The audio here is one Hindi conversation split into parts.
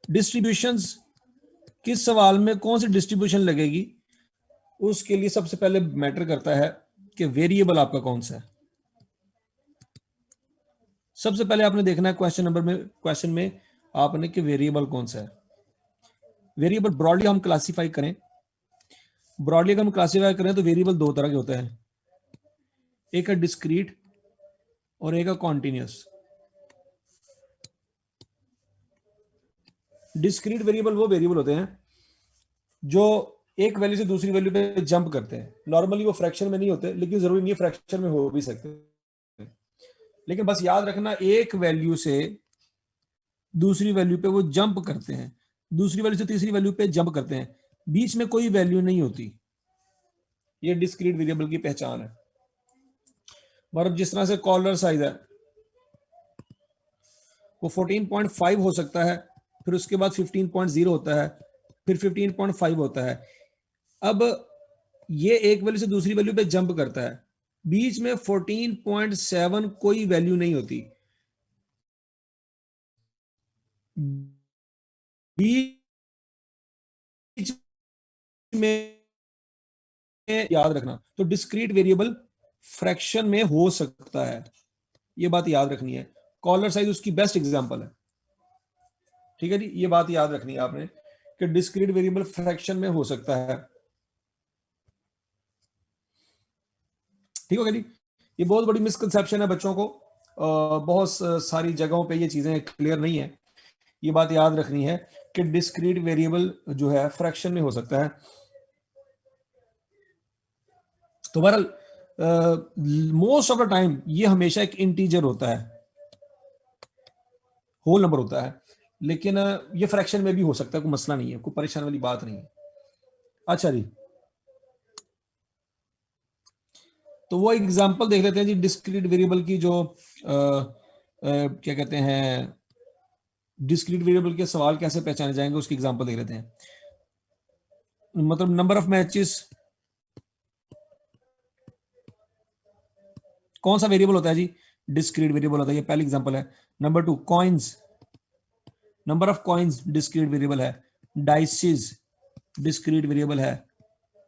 डिस्ट्रीब्यूशंस, किस सवाल में कौन सी डिस्ट्रीब्यूशन लगेगी, उसके लिए सबसे पहले मैटर करता है कि वेरिएबल आपका कौन सा है। सबसे पहले आपने देखना है क्वेश्चन में आपने कि वेरिएबल कौन सा है। वेरिएबल ब्रॉडली हम क्लासिफाई करें, तो वेरिएबल दो तरह के होते हैं, एक है डिस्क्रीट और एक है कॉन्टिन्यूस। डिस्क्रीट वेरिएबल वो वेरिएबल होते हैं जो एक वैल्यू से दूसरी वैल्यू पे जंप करते हैं। नॉर्मली वो फ्रैक्शन में नहीं होते, लेकिन जरूरी नहीं है फ्रैक्शन में हो भी सकते हैं। लेकिन बस याद रखना, एक वैल्यू से दूसरी वैल्यू पे वो जंप करते हैं, दूसरी वैल्यू से तीसरी वैल्यू पे जंप करते हैं, बीच में कोई वैल्यू नहीं होती। ये डिस्क्रीट वेरिएबल की पहचान है। मतलब जिस तरह से कॉलर साइज है वो 14.5 हो सकता है, फिर उसके बाद 15.0 होता है, फिर 15.5 होता है। अब ये एक वैल्यू से दूसरी वैल्यू पे जंप करता है, बीच में 14.7 कोई वैल्यू नहीं होती। बीच में याद रखना, तो डिस्क्रीट वेरिएबल फ्रैक्शन में हो सकता है, ये बात याद रखनी है। कॉलर साइज उसकी बेस्ट एग्जांपल है। ठीक है जी, ये बात याद रखनी है आपने कि डिस्क्रीट वेरिएबल फ्रैक्शन में हो सकता है। ठीक है जी, ये बहुत बड़ी मिसकंसेप्शन है बच्चों को, बहुत सारी जगहों पे ये चीजें क्लियर नहीं है। ये बात याद रखनी है कि डिस्क्रीट वेरिएबल जो है फ्रैक्शन में हो सकता है। तो बहरहाल मोस्ट ऑफ द टाइम ये हमेशा एक इंटीजर होता है, होल नंबर होता है, लेकिन ये फ्रैक्शन में भी हो सकता है, कोई मसला नहीं है, कोई परेशान वाली बात नहीं है। अच्छा जी, तो वो एग्जांपल देख लेते हैं जी डिस्क्रीट वेरिएबल की, जो क्या कहते हैं, डिस्क्रीट वेरिएबल के सवाल कैसे पहचाने जाएंगे उसकी एग्जांपल देख लेते हैं। मतलब नंबर ऑफ मैचेस कौन सा वेरिएबल होता है जी, डिस्क्रीट वेरिएबल होता है, ये पहली एग्जांपल है। Number 2 coins, number of coins discrete variable है। डाइसेस डिस्क्रीट वेरिएबल है।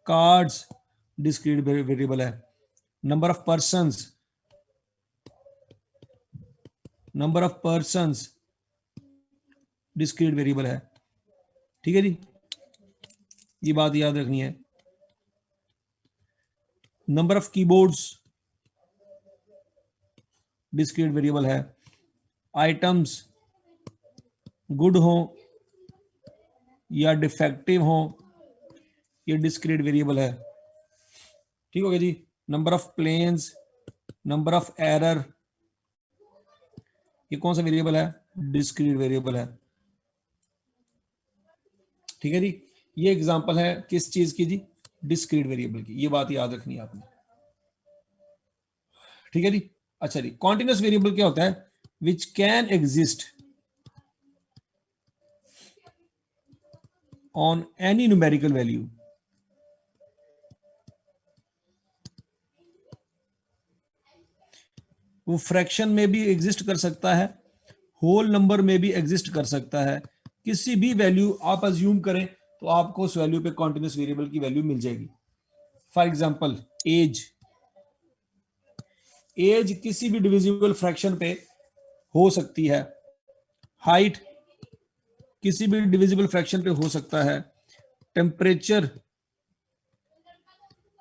कार्ड्स डिस्क्रीट वेरिएबल है। Number of persons, number of persons discrete variable है। ठीक है जी, ये बात याद रखनी है। Number of keyboards discrete variable है। आइटम्स गुड हो या डिफेक्टिव हो, ये डिस्क्रीट वेरिएबल है। ठीक हो गया जी। Number of planes, number of error, ये कौन सा वेरिएबल है, डिस्क्रीट वेरिएबल है। ठीक है जी, ये एग्जांपल है किस चीज की जी, डिस्क्रीट वेरिएबल की, ये बात याद रखनी है आपने। ठीक है जी। अच्छा जी, कॉन्टिन्यूस वेरिएबल क्या होता है, which can exist on any numerical value. वो फ्रैक्शन में भी एग्जिस्ट कर सकता है, होल नंबर में भी एग्जिस्ट कर सकता है, किसी भी वैल्यू आप अज्यूम करें तो आपको उस वैल्यू पे कॉन्टिन्यूस वेरिएबल की वैल्यू मिल जाएगी। फॉर एग्जांपल एज, एज किसी भी डिविजिबल फ्रैक्शन पे हो सकती है। हाइट किसी भी डिविजिबल फ्रैक्शन पे हो सकता है। टेम्परेचर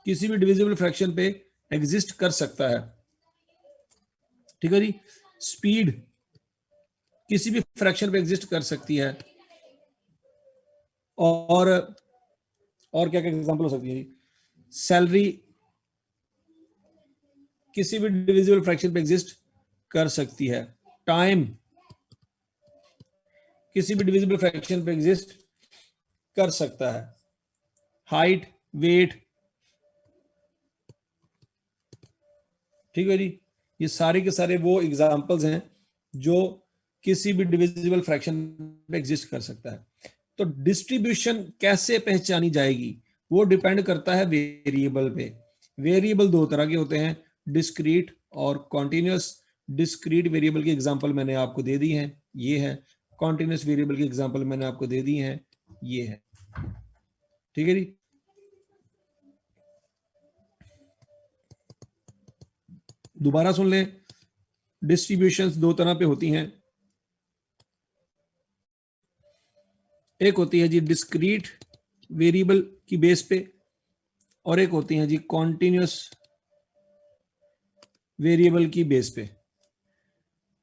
किसी भी डिविजिबल फ्रैक्शन पे एग्जिस्ट कर सकता है। ठीक है जी। स्पीड किसी भी फ्रैक्शन पे एग्जिस्ट कर सकती है। और क्या क्या एग्जांपल हो सकती है, सैलरी किसी भी डिविजिबल फ्रैक्शन पे एग्जिस्ट कर सकती है। टाइम किसी भी डिविजिबल फ्रैक्शन पे एग्जिस्ट कर सकता है। हाइट, वेट, ठीक है जी, ये सारे के सारे वो एग्जांपल्स हैं जो किसी भी डिविजिबल फ्रैक्शन पे एग्जिस्ट कर सकता है। तो डिस्ट्रीब्यूशन कैसे पहचानी जाएगी, वो डिपेंड करता है वेरिएबल पे। वेरिएबल दो तरह के होते हैं, डिस्क्रीट और कॉन्टिन्यूस। डिस्क्रीट वेरिएबल की एग्जांपल मैंने आपको दे दी है, ये है। कॉन्टिन्यूस वेरिएबल की एग्जांपल मैंने आपको दे दी है, ये है। ठीक है जी। दोबारा सुन लें, डिस्ट्रीब्यूशंस दो तरह पे होती हैं। एक होती है जी डिस्क्रीट वेरिएबल की बेस पे, और एक होती है जी कॉन्टिन्यूस वेरिएबल की बेस पे।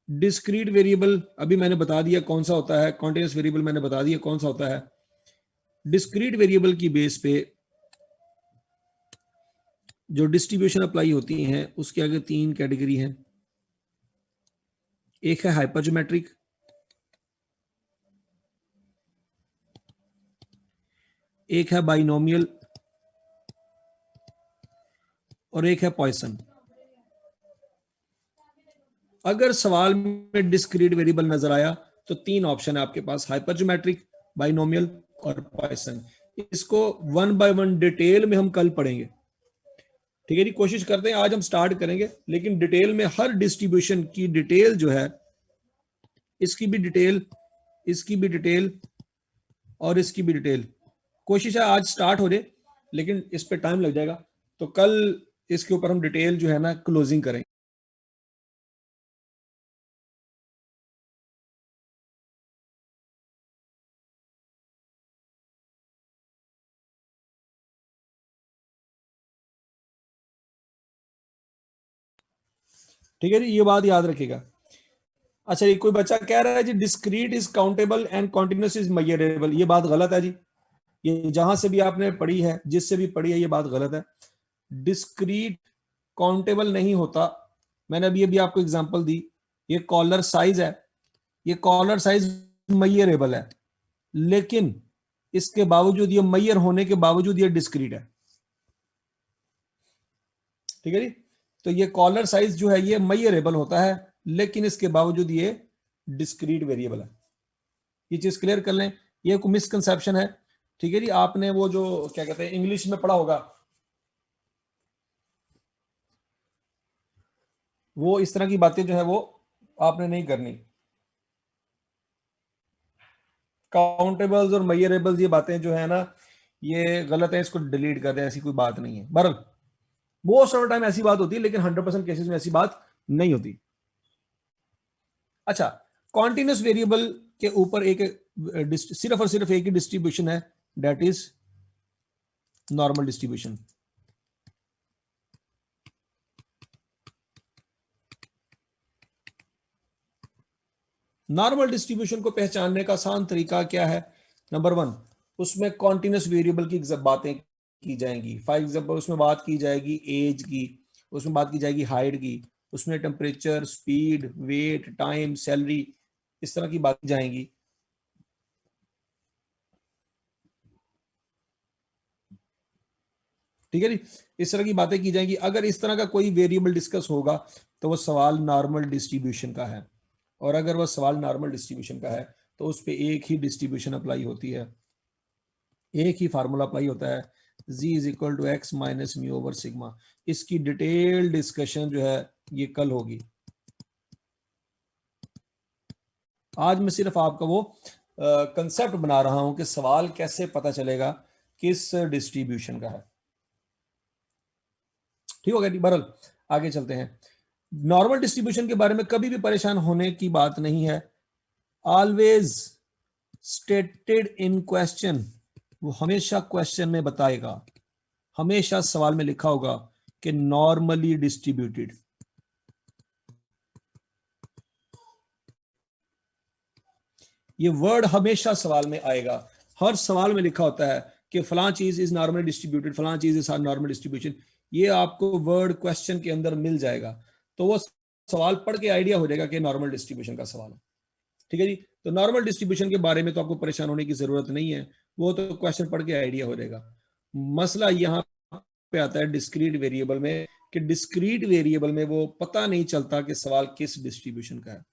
डिस्क्रीट वेरिएबल अभी मैंने बता दिया कौन सा होता है, कॉन्टिन्यूस वेरिएबल मैंने बता दिया कौन सा होता है। डिस्क्रीट वेरिएबल की बेस पे जो डिस्ट्रीब्यूशन अप्लाई होती हैं उसके आगे तीन कैटेगरी हैं। एक है हाइपरजोमेट्रिक, एक है बाइनोमियल, और एक है पॉइसन। अगर सवाल में डिस्क्रीट वेरिएबल नजर आया तो तीन ऑप्शन है आपके पास, हाइपरजोमेट्रिक, बाइनोमियल और पॉइसन। इसको वन बाय वन डिटेल में हम कल पढ़ेंगे। ठीक है जी, कोशिश करते हैं आज हम स्टार्ट करेंगे, लेकिन डिटेल में हर डिस्ट्रीब्यूशन की डिटेल जो है, इसकी भी डिटेल, इसकी भी डिटेल और इसकी भी डिटेल, कोशिश है आज स्टार्ट हो जाए, लेकिन इस पे टाइम लग जाएगा। तो कल इसके ऊपर हम डिटेल जो है ना क्लोजिंग करेंगे। ठीक है जी, ये बात याद रखिएगा। अच्छा, ये कोई बच्चा कह रहा है जी discrete is countable and continuous is measurable. ये बात गलत है जी। ये जहां से भी आपने पढ़ी है, जिससे भी पढ़ी है, ये बात गलत है। डिस्क्रीट काउंटेबल नहीं होता। मैंने अभी आपको एग्जांपल दी, ये कॉलर साइज है, ये कॉलर साइज मेजरेबल है, लेकिन इसके बावजूद, ये मेजर होने के बावजूद ये डिस्क्रीट है। ठीक है जी। तो ये कॉलर साइज जो है ये मेजरेबल होता है, लेकिन इसके बावजूद ये डिस्क्रीट वेरिएबल है। ये चीज क्लियर कर लें, ये कोई मिसकंसेप्शन है। ठीक है जी, आपने वो जो क्या कहते हैं इंग्लिश में पढ़ा होगा, वो इस तरह की बातें जो है वो आपने नहीं करनी। काउंटेबल्स और मेजरेबल्स ये बातें जो है ना, ये गलत है, इसको डिलीट कर दें, ऐसी कोई बात नहीं है। बहरहाल मोस्ट ऑफ द टाइम ऐसी बात होती है, लेकिन 100% केसेस में ऐसी बात नहीं होती। अच्छा, कॉन्टिन्यूस वेरिएबल के ऊपर एक सिर्फ और सिर्फ एक ही डिस्ट्रीब्यूशन है, that is normal distribution. Normal distribution को पहचानने का आसान तरीका क्या है? नंबर वन, उसमें कॉन्टिन्यूस वेरिएबल की बातें की जाएंगी। फॉर एग्जांपल उसमें बात की जाएगी एज की, उसमें बात की जाएगी हाइट की, उसमें temperature, speed, weight, time, salary, इस तरह की बातें जाएंगी। ठीक है जी, इस तरह की बातें की जाएंगी। अगर इस तरह का कोई वेरिएबल डिस्कस होगा तो वो सवाल नॉर्मल डिस्ट्रीब्यूशन का है, और अगर वह सवाल नॉर्मल डिस्ट्रीब्यूशन का है तो उस पर एक ही डिस्ट्रीब्यूशन अप्लाई होती है, एक ही फार्मूला अप्लाई होता है, z is equal to x minus mu over sigma. इसकी डिटेल डिस्कशन जो है ये कल होगी। आज मैं सिर्फ आपका वो कंसेप्ट बना रहा हूं कि सवाल कैसे पता चलेगा किस डिस्ट्रीब्यूशन का है। ठीक हो गया? बहरहाल आगे चलते हैं। नॉर्मल डिस्ट्रीब्यूशन के बारे में कभी भी परेशान होने की बात नहीं है। ऑलवेज स्टेटेड इन क्वेश्चन, वो हमेशा क्वेश्चन में बताएगा, हमेशा सवाल में लिखा होगा कि नॉर्मली डिस्ट्रीब्यूटेड। ये वर्ड हमेशा सवाल में आएगा। हर सवाल में लिखा होता है कि फलां चीज इज नॉर्मली डिस्ट्रीब्यूटेड, फलां चीज इज नॉर्मल डिस्ट्रीब्यूशन। ये आपको वर्ड क्वेश्चन के अंदर मिल जाएगा, तो वो सवाल पढ़ के आइडिया हो जाएगा कि नॉर्मल डिस्ट्रीब्यूशन का सवाल है। ठीक है जी, तो नॉर्मल डिस्ट्रीब्यूशन के बारे में तो आपको परेशान होने की जरूरत नहीं है, वो तो क्वेश्चन पढ़ के आइडिया हो जाएगा। मसला यहाँ पे आता है डिस्क्रीट वेरिएबल में, कि डिस्क्रीट वेरिएबल में वो पता नहीं चलता कि सवाल किस डिस्ट्रीब्यूशन का है।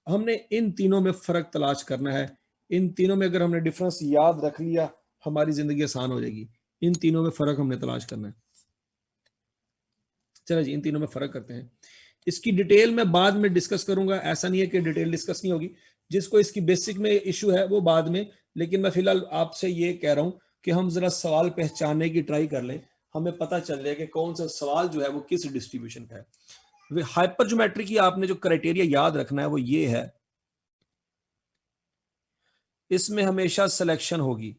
हमने इन तीनों में फर्क तलाश करना है। इन तीनों में अगर हमने डिफरेंस याद रख लिया, हमारी जिंदगी आसान हो जाएगी। इन तीनों में फर्क हमने तलाश करना है। चलो जी, इन तीनों में फर्क करते हैं। इसकी डिटेल मैं बाद में डिस्कस करूंगा, ऐसा नहीं है कि डिटेल डिस्कस नहीं होगी, जिसको इसकी बेसिक में इशू है वो बाद में, लेकिन मैं फिलहाल आपसे ये कह रहा हूं कि हम जरा सवाल पहचानने की ट्राई कर लें, हमें पता चल जाए कि कौन सा सवाल जो है वो किस डिस्ट्रीब्यूशन का है। हाइपरज्योमेट्री की आपने जो क्राइटेरिया याद रखना है वो ये है, इसमें हमेशा सिलेक्शन होगी,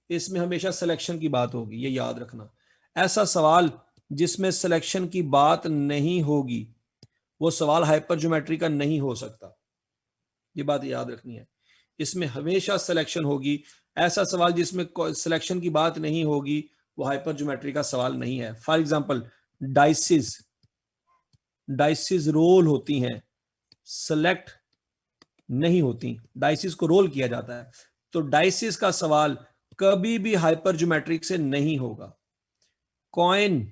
इसमें हमेशा सिलेक्शन की बात होगी, ये याद रखना। ऐसा सवाल जिसमें सिलेक्शन की बात नहीं होगी वो सवाल हाइपरज्योमेट्री का नहीं हो सकता, ये बात याद रखनी है। इसमें हमेशा सिलेक्शन होगी, ऐसा सवाल जिसमें सिलेक्शन की बात नहीं होगी वो हाइपरज्योमेट्री का सवाल नहीं है। फॉर एग्जांपल डाइसिस, डाइसिस रोल होती हैं, सेलेक्ट नहीं होती, डाइसिस को रोल किया जाता है, तो डाइसिस का सवाल कभी भी हाइपरज्योमेट्रिक से नहीं होगा। कॉइन,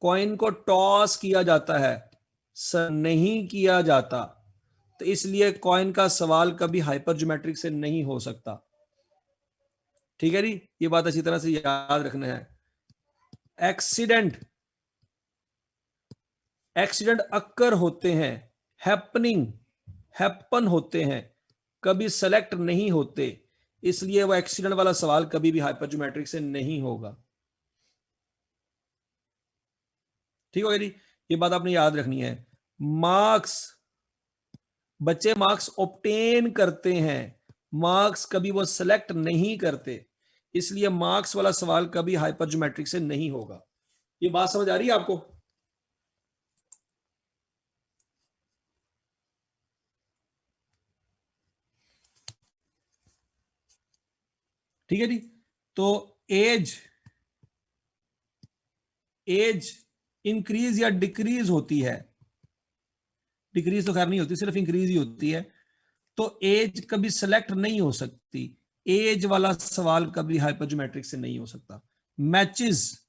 कॉइन को टॉस किया जाता है, सर नहीं किया जाता, तो इसलिए कॉइन का सवाल कभी हाइपरज्योमेट्रिक से नहीं हो सकता। ठीक है जी, ये बात अच्छी तरह से याद रखना है। एक्सीडेंट, एक्सीडेंट अक्कर होते हैं, हैपनिंग, हैपन होते हैं, कभी सेलेक्ट नहीं होते, इसलिए वो एक्सीडेंट वाला सवाल कभी भी हाइपरज्योमेट्रिक से नहीं होगा। ठीक है जी, ये बात आपने याद रखनी है। मार्क्स, बच्चे मार्क्स ऑब्टेन करते हैं, मार्क्स कभी वो सेलेक्ट नहीं करते, इसलिए मार्क्स वाला सवाल कभी हाइपरज्योमेट्रिक से नहीं होगा। ये बात समझ आ रही है आपको? ठीक है जी, तो एज, एज इंक्रीज या डिक्रीज होती है, डिक्रीज तो खैर नहीं होती, सिर्फ इंक्रीज ही होती है, तो एज कभी सेलेक्ट नहीं हो सकती, एज वाला सवाल कभी हाइपरज्योमेट्रिक से नहीं हो सकता। मैचेस,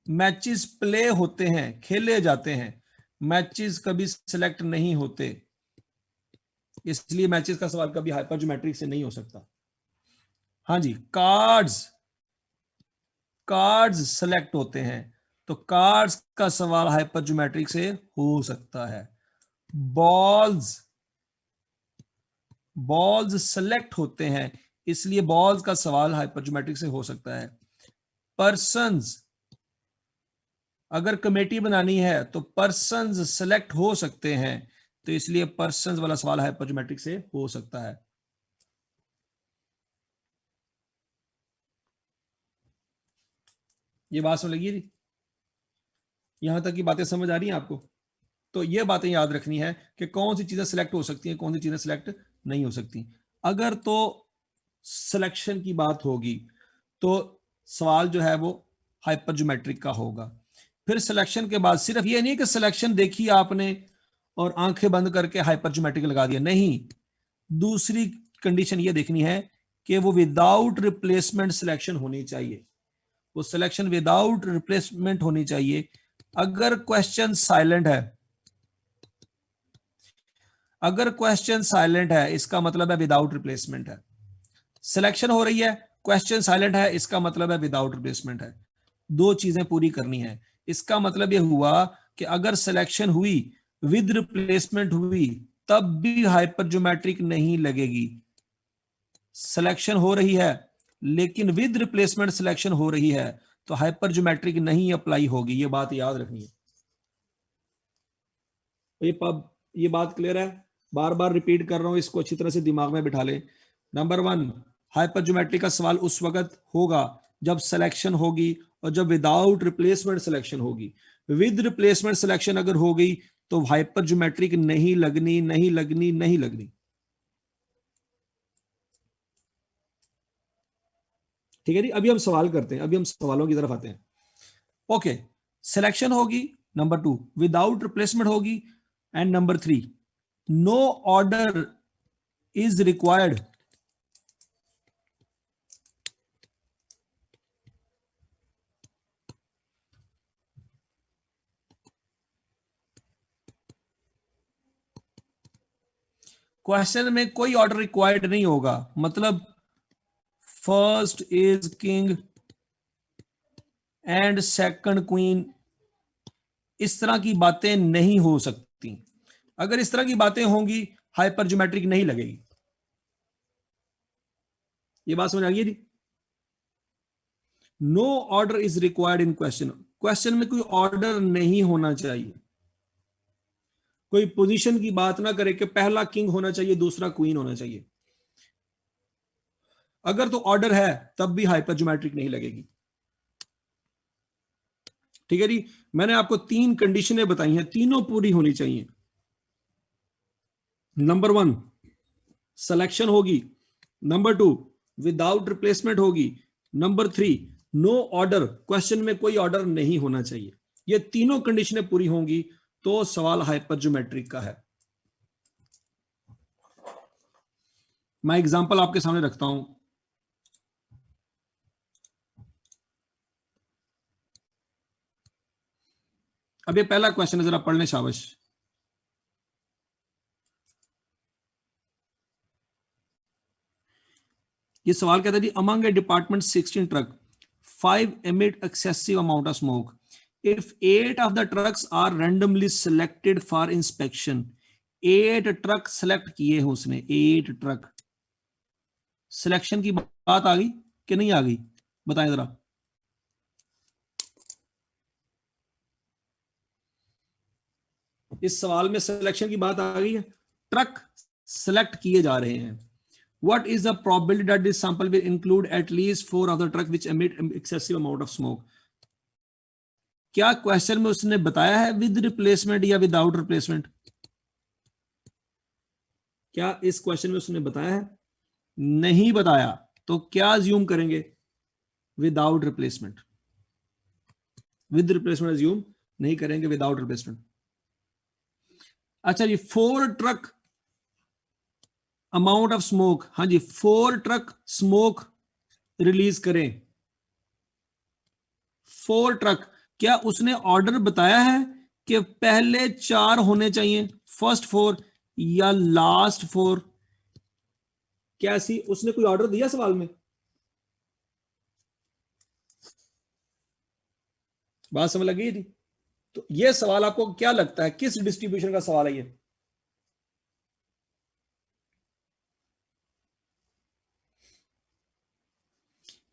मैचेस प्ले होते हैं, खेले जाते हैं, मैचेस कभी सिलेक्ट नहीं होते, इसलिए मैचेस का सवाल कभी हाइपरज्योमेट्रिक से नहीं हो सकता। हाँ जी, कार्ड्स, कार्ड्स सेलेक्ट होते हैं, तो कार्ड्स का सवाल हाइपरज्योमेट्रिक से हो सकता है। बॉल्स, बॉल्स सेलेक्ट होते हैं, इसलिए बॉल्स का सवाल हाइपरज्योमेट्रिक से हो सकता है। पर्सन्स, अगर कमेटी बनानी है तो पर्सन्स सेलेक्ट हो सकते हैं, तो इसलिए पर्सन्स वाला सवाल हाइपरज्योमेट्रिक से हो सकता है। ये बात समझ लगी? यहां तक की बातें समझ आ रही हैं आपको? तो ये बातें याद रखनी है कि कौन सी चीजें सिलेक्ट हो सकती हैं, कौन सी चीजें सिलेक्ट नहीं हो सकती। अगर तो सिलेक्शन की बात होगी तो सवाल जो है वो हाइपरज्योमेट्रिक का होगा। फिर सिलेक्शन के बाद सिर्फ ये नहीं कि सिलेक्शन देखी आपने और आंखें बंद करके हाइपरज्योमेट्रिक लगा दिया, नहीं, दूसरी कंडीशन ये देखनी है कि वो विदाउट रिप्लेसमेंट सिलेक्शन होनी चाहिए, वो सिलेक्शन विदाउट रिप्लेसमेंट होनी चाहिए। अगर क्वेश्चन साइलेंट है, अगर क्वेश्चन साइलेंट है इसका मतलब है विदाउट रिप्लेसमेंट है। सिलेक्शन हो रही है, क्वेश्चन साइलेंट है, इसका मतलब है विदाउट रिप्लेसमेंट है। दो चीजें पूरी करनी है। इसका मतलब यह हुआ कि अगर सिलेक्शन हुई विद रिप्लेसमेंट हुई तब भी हाइपरज्योमेट्रिक नहीं लगेगी। सिलेक्शन हो रही है लेकिन विद रिप्लेसमेंट सिलेक्शन हो रही है तो हाइपरज्योमेट्रिक नहीं अप्लाई होगी, ये बात याद रखनी है। ये बात क्लियर है? बार बार रिपीट कर रहा हूं, इसको अच्छी तरह से दिमाग में बिठा ले। नंबर 1, हाइपरज्योमेट्रिक का सवाल उस वक्त होगा जब सिलेक्शन होगी और जब विदाउट रिप्लेसमेंट सिलेक्शन होगी। विद रिप्लेसमेंट सिलेक्शन अगर हो गई तो हाइपरज्योमेट्रिक नहीं लगनी, नहीं लगनी, नहीं लगनी। ठीक है जी, अभी हम सवाल करते हैं, अभी हम सवालों की तरफ आते हैं। ओके, सिलेक्शन होगी, नंबर 2 विदाउट रिप्लेसमेंट होगी, and number 3 no order is required. Question में कोई ऑर्डर रिक्वायर्ड नहीं होगा, मतलब first is king and second queen इस तरह की बातें नहीं हो सकती। अगर इस तरह की बातें होंगी हाइपर ज्योमेट्रिक नहीं लगेगी। ये बात समझ आ गई जी। No order is required in question, question में कोई ऑर्डर नहीं होना चाहिए। कोई पोजीशन की बात ना करे कि पहला किंग होना चाहिए दूसरा क्वीन होना चाहिए। अगर तो ऑर्डर है तब भी हाइपर ज्योमेट्रिक नहीं लगेगी। ठीक है जी। मैंने आपको 3 कंडीशनें बताई हैं, तीनों पूरी होनी चाहिए। नंबर 1 सिलेक्शन होगी, नंबर 2 विदाउट रिप्लेसमेंट होगी, नंबर 3 नो ऑर्डर, क्वेश्चन में कोई ऑर्डर नहीं होना चाहिए। ये तीनों कंडीशनें पूरी होंगी तो सवाल हाइपर ज्योमेट्रिक का है। मैं एग्जांपल आपके सामने रखता हूं। अब ये पहला क्वेश्चन है, जरा पढ़ लें शाबाश। ये सवाल कहता है जी, among A department 16 truck 5 emit excessive amount of smoke. If 8 of the trucks are randomly selected for inspection, 8 truck select किए हैं उसने, 8 ट्रक। सिलेक्शन की बात आ गई कि नहीं आ गई, बताएं जरा। इस सवाल में सिलेक्शन की बात आ गई है, ट्रक सेलेक्ट किए जा रहे हैं। What is the probability that this sample will include at least 4 of the truck which emit excessive amount of smoke? क्या क्वेश्चन में उसने बताया है विद रिप्लेसमेंट या विदाउट रिप्लेसमेंट? क्या इस क्वेश्चन में उसने बताया है? नहीं बताया। तो क्या अज्यूम करेंगे? Without replacement. With replacement assume नहीं करेंगे, विदाउट रिप्लेसमेंट। अच्छा जी, 4 ट्रक अमाउंट ऑफ स्मोक, हाँ जी 4 ट्रक स्मोक रिलीज करें। 4 ट्रक, क्या उसने ऑर्डर बताया है कि पहले 4 होने चाहिए, फर्स्ट 4 या लास्ट 4? क्या ऐसी उसने कोई ऑर्डर दिया सवाल में? बात समझ लगी थी? तो ये सवाल आपको क्या लगता है किस डिस्ट्रीब्यूशन का सवाल है ये?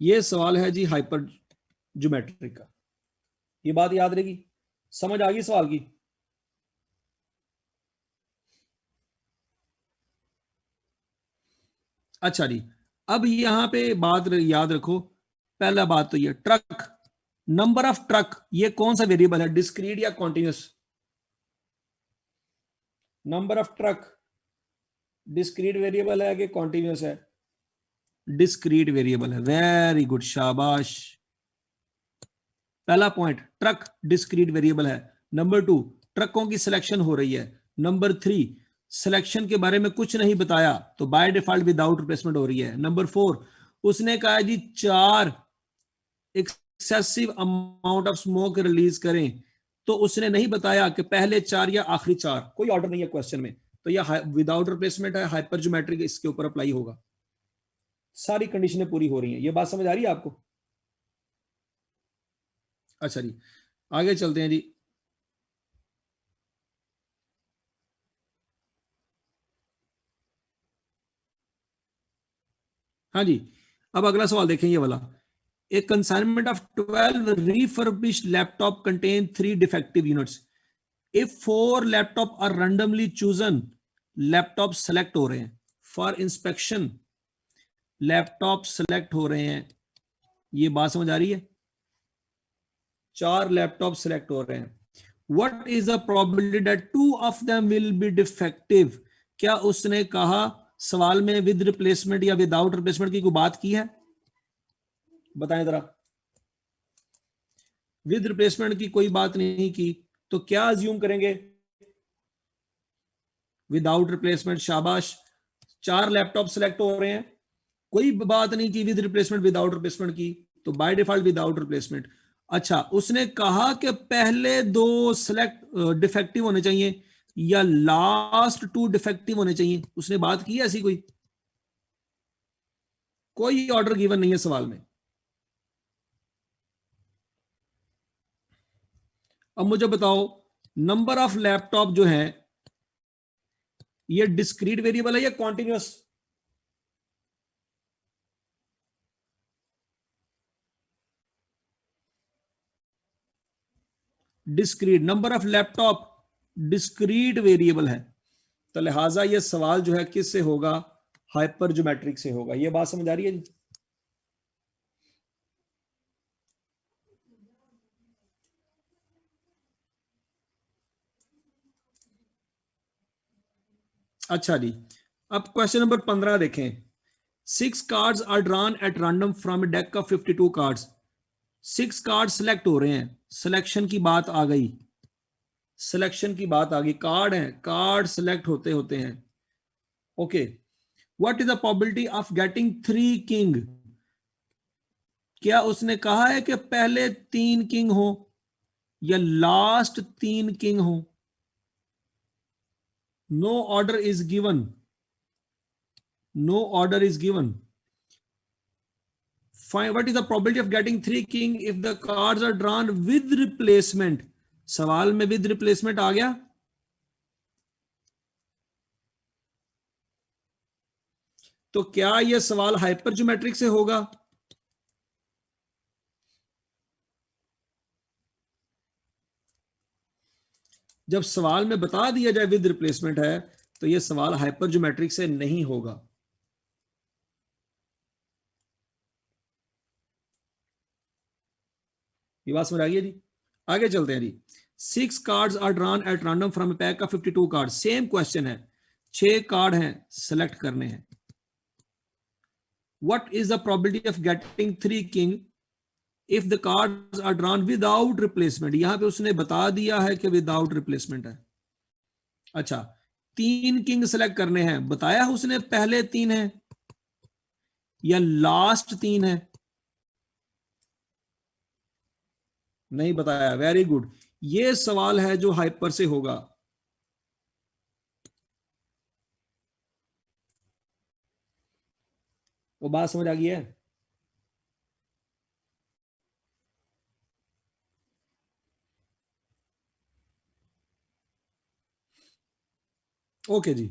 ये सवाल है जी हाइपर ज्योमेट्रिक का। ये बात याद रहेगी, समझ आ गई सवाल की? अच्छा जी, अब यहां पे बात याद रखो। पहला बात तो ये ट्रक, नंबर ऑफ ट्रक, ये कौन सा वेरिएबल है, डिस्क्रीट या continuous? Number of truck discrete variable है कि कॉन्टिन्यूस है? डिस्क्रीट वेरिएबल है। वेरी गुड, शाबाश। पहला पॉइंट, ट्रक डिस्क्रीट वेरिएबल है। नंबर 2, ट्रकों की सिलेक्शन हो रही है। नंबर 3, सिलेक्शन के बारे में कुछ नहीं बताया तो बाय डिफॉल्ट विदाउट रिप्लेसमेंट हो रही है। नंबर 4, उसने कहा जी 4 excessive amount of smoke release करें, तो उसने नहीं बताया कि पहले 4 या आखिरी 4। कोई ऑर्डर नहीं है क्वेश्चन में, तो यह विदाउट रिप्लेसमेंट है, हाइपर ज्योमेट्रिक इसके ऊपर अप्लाई होगा। सारी कंडीशनें पूरी हो रही हैं। ये बात समझ आ रही है आपको? अच्छा जी, आगे चलते हैं जी। हाँ जी, अब अगला सवाल देखें ये वाला। A consignment of 12 refurbished laptop contain 3 defective units. If 4 laptop are randomly chosen, laptop select हो रहे हैं फॉर इंस्पेक्शन, लैपटॉप सेलेक्ट हो रहे हैं। ये बात समझ आ रही है? 4 लैपटॉप सेलेक्ट हो रहे हैं। What is the probability that 2 of them will be defective? क्या उसने कहा सवाल में विद रिप्लेसमेंट या विदाउट रिप्लेसमेंट की कोई बात की है? बताएं जरा। विद रिप्लेसमेंट की कोई बात नहीं की, तो क्या अज्यूम करेंगे? Without replacement. शाबाश, 4 लैपटॉप सेलेक्ट हो रहे हैं, कोई बात नहीं की विद रिप्लेसमेंट विदाउट रिप्लेसमेंट की, तो बाय डिफॉल्ट विदाउट रिप्लेसमेंट। अच्छा, उसने कहा कि पहले 2 सेलेक्ट डिफेक्टिव होने चाहिए या लास्ट 2 डिफेक्टिव होने चाहिए, उसने बात की ऐसी कोई ऑर्डर गिवन नहीं है सवाल में। अब मुझे बताओ, नंबर ऑफ लैपटॉप जो है ये डिस्क्रीट वेरिएबल है या continuous? Discrete, number of laptop discrete variable है, तो लिहाजा ये सवाल जो है किससे होगा? हाइपर ज्योमेट्रिक से होगा। ये बात समझ आ रही है जी? अच्छा जी, अब क्वेश्चन नंबर 15 देखें। 6 cards are drawn at random from a deck of 52 cards. 6 card select हो रहे हैं, सिलेक्शन की बात आ गई, सिलेक्शन की बात आ गई, कार्ड है, कार्ड सिलेक्ट होते होते हैं। Okay, what is the probability of getting 3 king? क्या उसने कहा है कि पहले 3 किंग हो या लास्ट 3 किंग हो? No order is given, no order is given. Find what is the probability of getting 3 king if the cards are drawn with replacement? सवाल में with replacement आ गया। तो क्या यह सवाल हाइपर ज्योमेट्रिक से होगा? जब सवाल में बता दिया जाए विद रिप्लेसमेंट है, तो यह सवाल हाइपर ज्योमेट्रिक से नहीं होगा। ये बात समझ आ गई है जी? आगे चलते हैं जी। 6 cards are drawn at random from a pack of 52 card. Same question है, 6 कार्ड हैं, सेलेक्ट करने हैं। What is the probability of getting 3 king if the cards are drawn without replacement? यहां पे उसने बता दिया है कि विदाउट रिप्लेसमेंट है। अच्छा, 3 किंग सेलेक्ट करने हैं, बताया उसने पहले 3 है या लास्ट 3 है? नहीं बताया। वेरी गुड, ये सवाल है जो हाइपर से होगा। वो बात समझ आ गई है? ओके जी,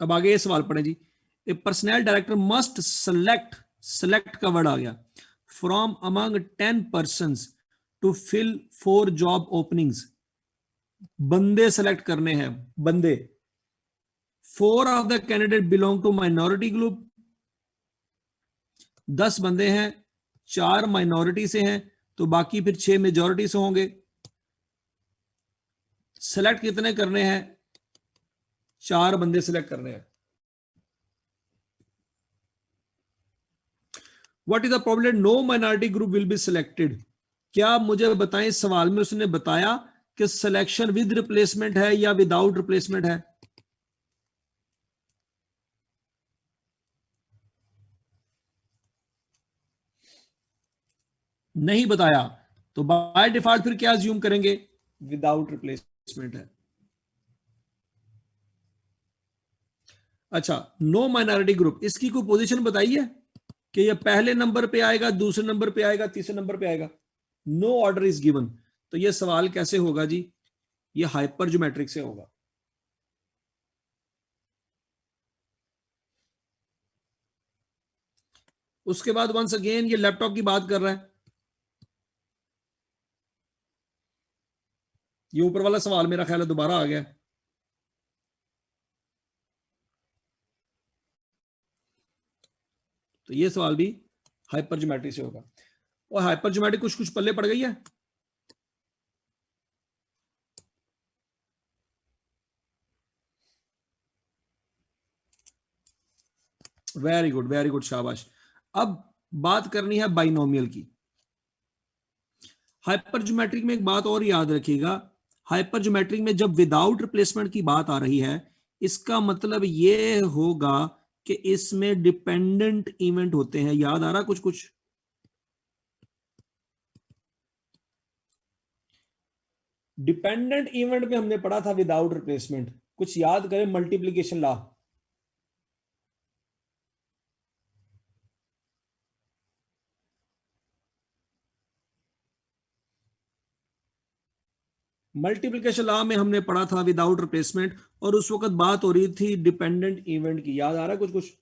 अब आगे ये सवाल पढ़े जी। A personnel director must select, select का वर्ड आ गया, from among 10 person to fill 4 job openings. बंदे सेलेक्ट करने हैं, बंदे। 4 of the candidate belong to minority group. 10 बंदे हैं, 4 माइनॉरिटी से हैं, तो बाकी फिर 6 मेजॉरिटी से होंगे। सेलेक्ट कितने करने हैं? 4 बंदे सेलेक्ट करने हैं। What is the probability no minority group will be selected? क्या आप मुझे बताएं, सवाल में उसने बताया कि सिलेक्शन विद रिप्लेसमेंट है या विदाउट रिप्लेसमेंट है? नहीं बताया, तो बाय डिफॉल्ट फिर क्या अज्यूम करेंगे? विदाउट रिप्लेसमेंट है। अच्छा, नो माइनॉरिटी ग्रुप, इसकी कोई पोजीशन बताई है कि ये पहले नंबर पे आएगा, दूसरे नंबर पे आएगा, तीसरे नंबर पे आएगा? No order is given. तो ये सवाल कैसे होगा जी? ये हाइपर ज्योमेट्रिक से होगा। उसके बाद वंस अगेन ये लैपटॉप की बात कर रहा है। ये ऊपर वाला सवाल मेरा ख्याल है दोबारा आ गया। तो ये सवाल भी हाइपर ज्योमेट्रिक से होगा। और हाइपर ज्योमेट्रिक कुछ कुछ पल्ले पड़ गई है। वेरी गुड, वेरी गुड, शाबाश। अब बात करनी है बाइनोमियल की। हाइपर ज्योमेट्रिक में एक बात और याद रखिएगा, हाइपर ज्योमेट्रिक में जब विदाउट रिप्लेसमेंट की बात आ रही है, इसका मतलब यह होगा कि इसमें डिपेंडेंट इवेंट होते हैं। याद आ रहा कुछ कुछ? डिपेंडेंट इवेंट में हमने पढ़ा था विदाउट रिप्लेसमेंट, कुछ याद करें, मल्टीप्लीकेशन लॉ। मल्टीप्लिकेशन लॉ में हमने पढ़ा था विदाउट रिप्लेसमेंट, और उस वक्त बात हो रही थी डिपेंडेंट इवेंट की। याद आ रहा है कुछ कुछ?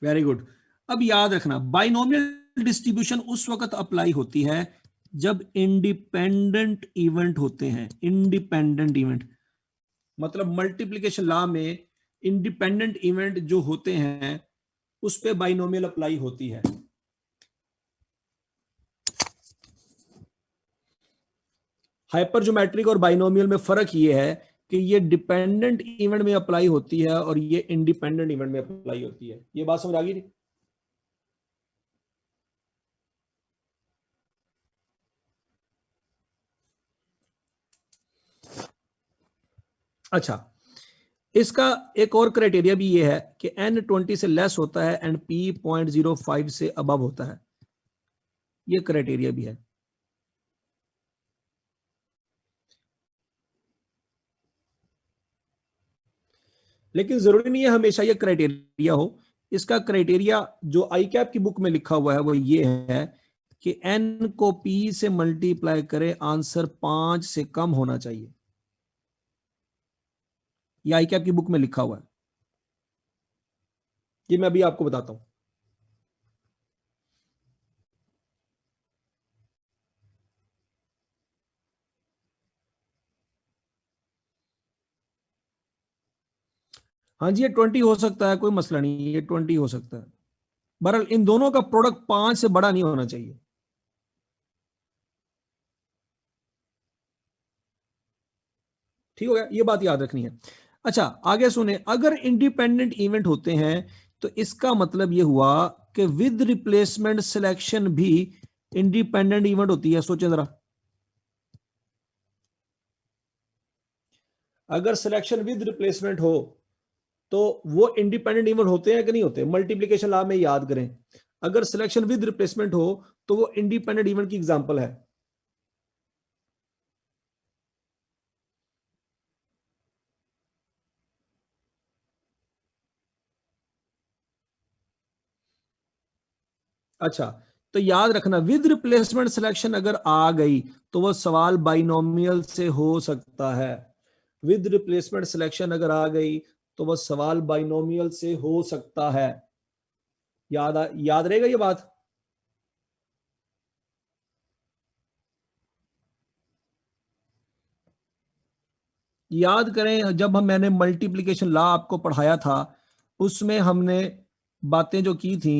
Very good. अब याद रखना, बाइनोमियल डिस्ट्रीब्यूशन उस वक्त अप्लाई होती है जब इंडिपेंडेंट इवेंट होते हैं। इंडिपेंडेंट इवेंट मतलब मल्टीप्लिकेशन लॉ में इंडिपेंडेंट इवेंट जो होते हैं उस पे बाइनोमियल अप्लाई होती है। हाइपरज्योमेट्रिक और बाइनोमियल में फर्क ये है कि ये डिपेंडेंट इवेंट में अप्लाई होती है और ये इंडिपेंडेंट इवेंट में अप्लाई होती है। ये बात समझ आ गई? अच्छा, इसका एक और क्राइटेरिया भी ये है कि n 20 से लेस होता है एंड p 0.05 से अबव होता है। ये क्राइटेरिया भी है। लेकिन जरूरी नहीं है हमेशा ये क्राइटेरिया हो। इसका क्राइटेरिया जो आई कैप की बुक में लिखा हुआ है वो ये है कि n को p से मल्टीप्लाई करें, आंसर 5 से कम होना चाहिए। ये आई कैप की बुक में लिखा हुआ है। ये मैं अभी आपको बताता हूं। हाँ जी, ये 20 हो सकता है, कोई मसला नहीं, ये 20 हो सकता है। बहरहाल इन दोनों का प्रोडक्ट 5 से बड़ा नहीं होना चाहिए। ठीक हो गया? ये बात याद रखनी है। अच्छा, आगे सुने, अगर इंडिपेंडेंट इवेंट होते हैं तो इसका मतलब ये हुआ कि विद रिप्लेसमेंट सिलेक्शन भी इंडिपेंडेंट इवेंट होती है। सोचें जरा, अगर सिलेक्शन विद रिप्लेसमेंट हो तो वो इंडिपेंडेंट इवेंट होते हैं कि नहीं होते? मल्टीप्लिकेशन लॉ में याद करें, अगर सिलेक्शन विद रिप्लेसमेंट हो तो वो इंडिपेंडेंट इवेंट की एग्जांपल है। अच्छा, तो याद रखना, विद रिप्लेसमेंट सिलेक्शन अगर आ गई तो वो सवाल बाइनोमियल से हो सकता है। विद रिप्लेसमेंट सिलेक्शन अगर आ गई तो वह सवाल बाइनोमियल से हो सकता है। याद रहेगा ये बात? याद करें, जब मैंने मल्टीप्लिकेशन लॉ आपको पढ़ाया था उसमें हमने बातें जो की थी,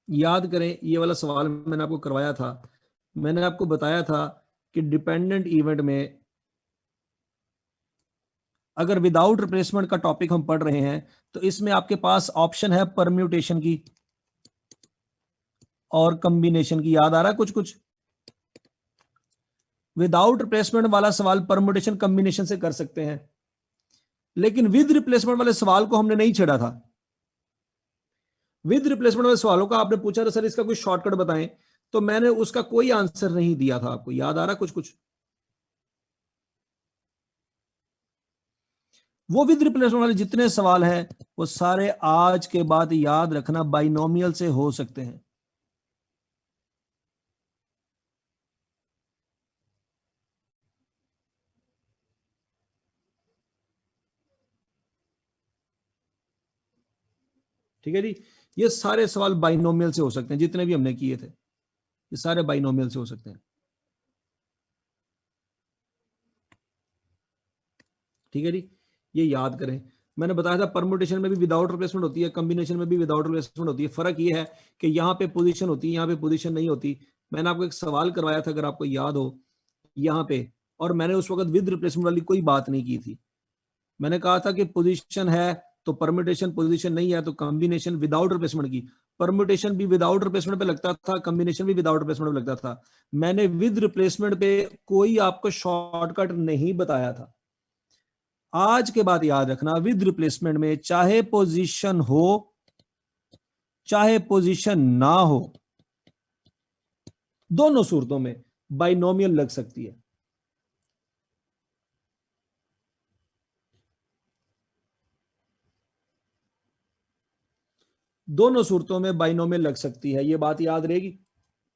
याद करें, ये वाला सवाल मैंने आपको करवाया था। मैंने आपको बताया था कि डिपेंडेंट इवेंट में अगर विदाउट रिप्लेसमेंट का टॉपिक हम पढ़ रहे हैं तो इसमें आपके पास ऑप्शन है परम्यूटेशन की और कॉम्बिनेशन की। याद आ रहा है कुछ कुछ? विदाउट रिप्लेसमेंट वाला सवाल परम्यूटेशन कॉम्बिनेशन से कर सकते हैं, लेकिन विद रिप्लेसमेंट वाले सवाल को हमने नहीं छेड़ा था। विद रिप्लेसमेंट वाले सवालों का आपने पूछा था सर इसका कोई शॉर्टकट बताएं, तो मैंने उसका कोई आंसर नहीं दिया था आपको। याद आ रहा कुछ कुछ? वो विद रिप्लेसमेंट वाले जितने सवाल हैं वो सारे आज के बाद याद रखना बाइनोमियल से हो सकते हैं। ठीक है जी, ये सारे सवाल बाइनोमियल से हो सकते हैं, जितने भी हमने किए थे ये सारे बाइनोमियल से हो सकते हैं। ठीक है जी, ये याद करें। मैंने बताया था परमुटेशन में भी विदाउट रिप्लेसमेंट होती है, कॉम्बिनेशन में भी विदाउट रिप्लेसमेंट होती है। फर्क ये है कि यहाँ पे पोजीशन होती है, यहाँ पे पोजीशन नहीं होती। मैंने आपको एक सवाल करवाया था अगर आपको याद हो यहाँ पे, और मैंने उस वक्त विद रिप्लेसमेंट वाली कोई बात नहीं की थी। मैंने कहा था कि पोजीशन है तो परम्यूटेशन, पोजीशन नहीं है तो कॉम्बिनेशन विदाउट रिप्लेसमेंट की। परम्यूटेशन भी विदाउट रिप्लेसमेंट पे लगता था, कॉम्बिनेशन भी विदाउट रिप्लेसमेंट पे लगता था। मैंने विद रिप्लेसमेंट पे कोई आपको शॉर्टकट नहीं बताया था। आज के बाद याद रखना, विद रिप्लेसमेंट में चाहे पोजीशन हो चाहे पोजीशन ना हो, दोनों सूरतों में बाइनोमियल लग सकती है। दोनों सूरतों में बाइनोमियल लग सकती है, ये बात याद रहेगी।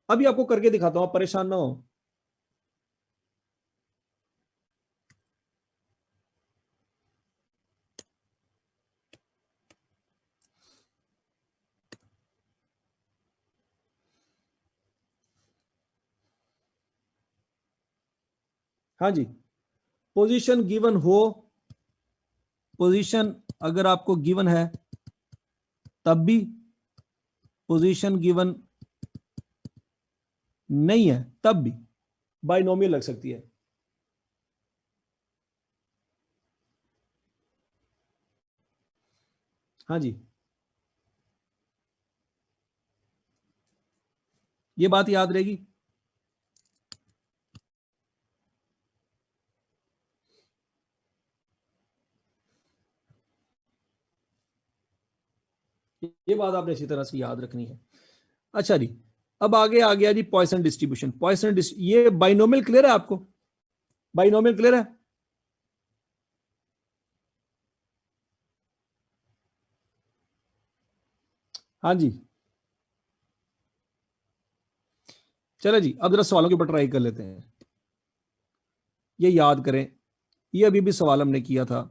अभी आपको करके दिखाता हूं, आप परेशान ना हो। हाँ जी, पोजीशन गिवन हो, पोजीशन अगर आपको गिवन है तब भी, पोजीशन गिवन नहीं है तब भी बाइनोमियल लग सकती है। हाँ जी, ये बात याद रहेगी। ये बात आपने अच्छी तरह से याद रखनी है। अच्छा जी, अब आगे आ गया जी पॉइसन डिस्ट्रीब्यूशन। ये बाइनोमियल क्लियर है आपको? बाइनोमियल क्लियर है? हाँ जी, चलो जी, अब जरा सवालों के ऊपर ट्राई कर लेते हैं। ये याद करें, ये अभी भी सवाल हमने किया था।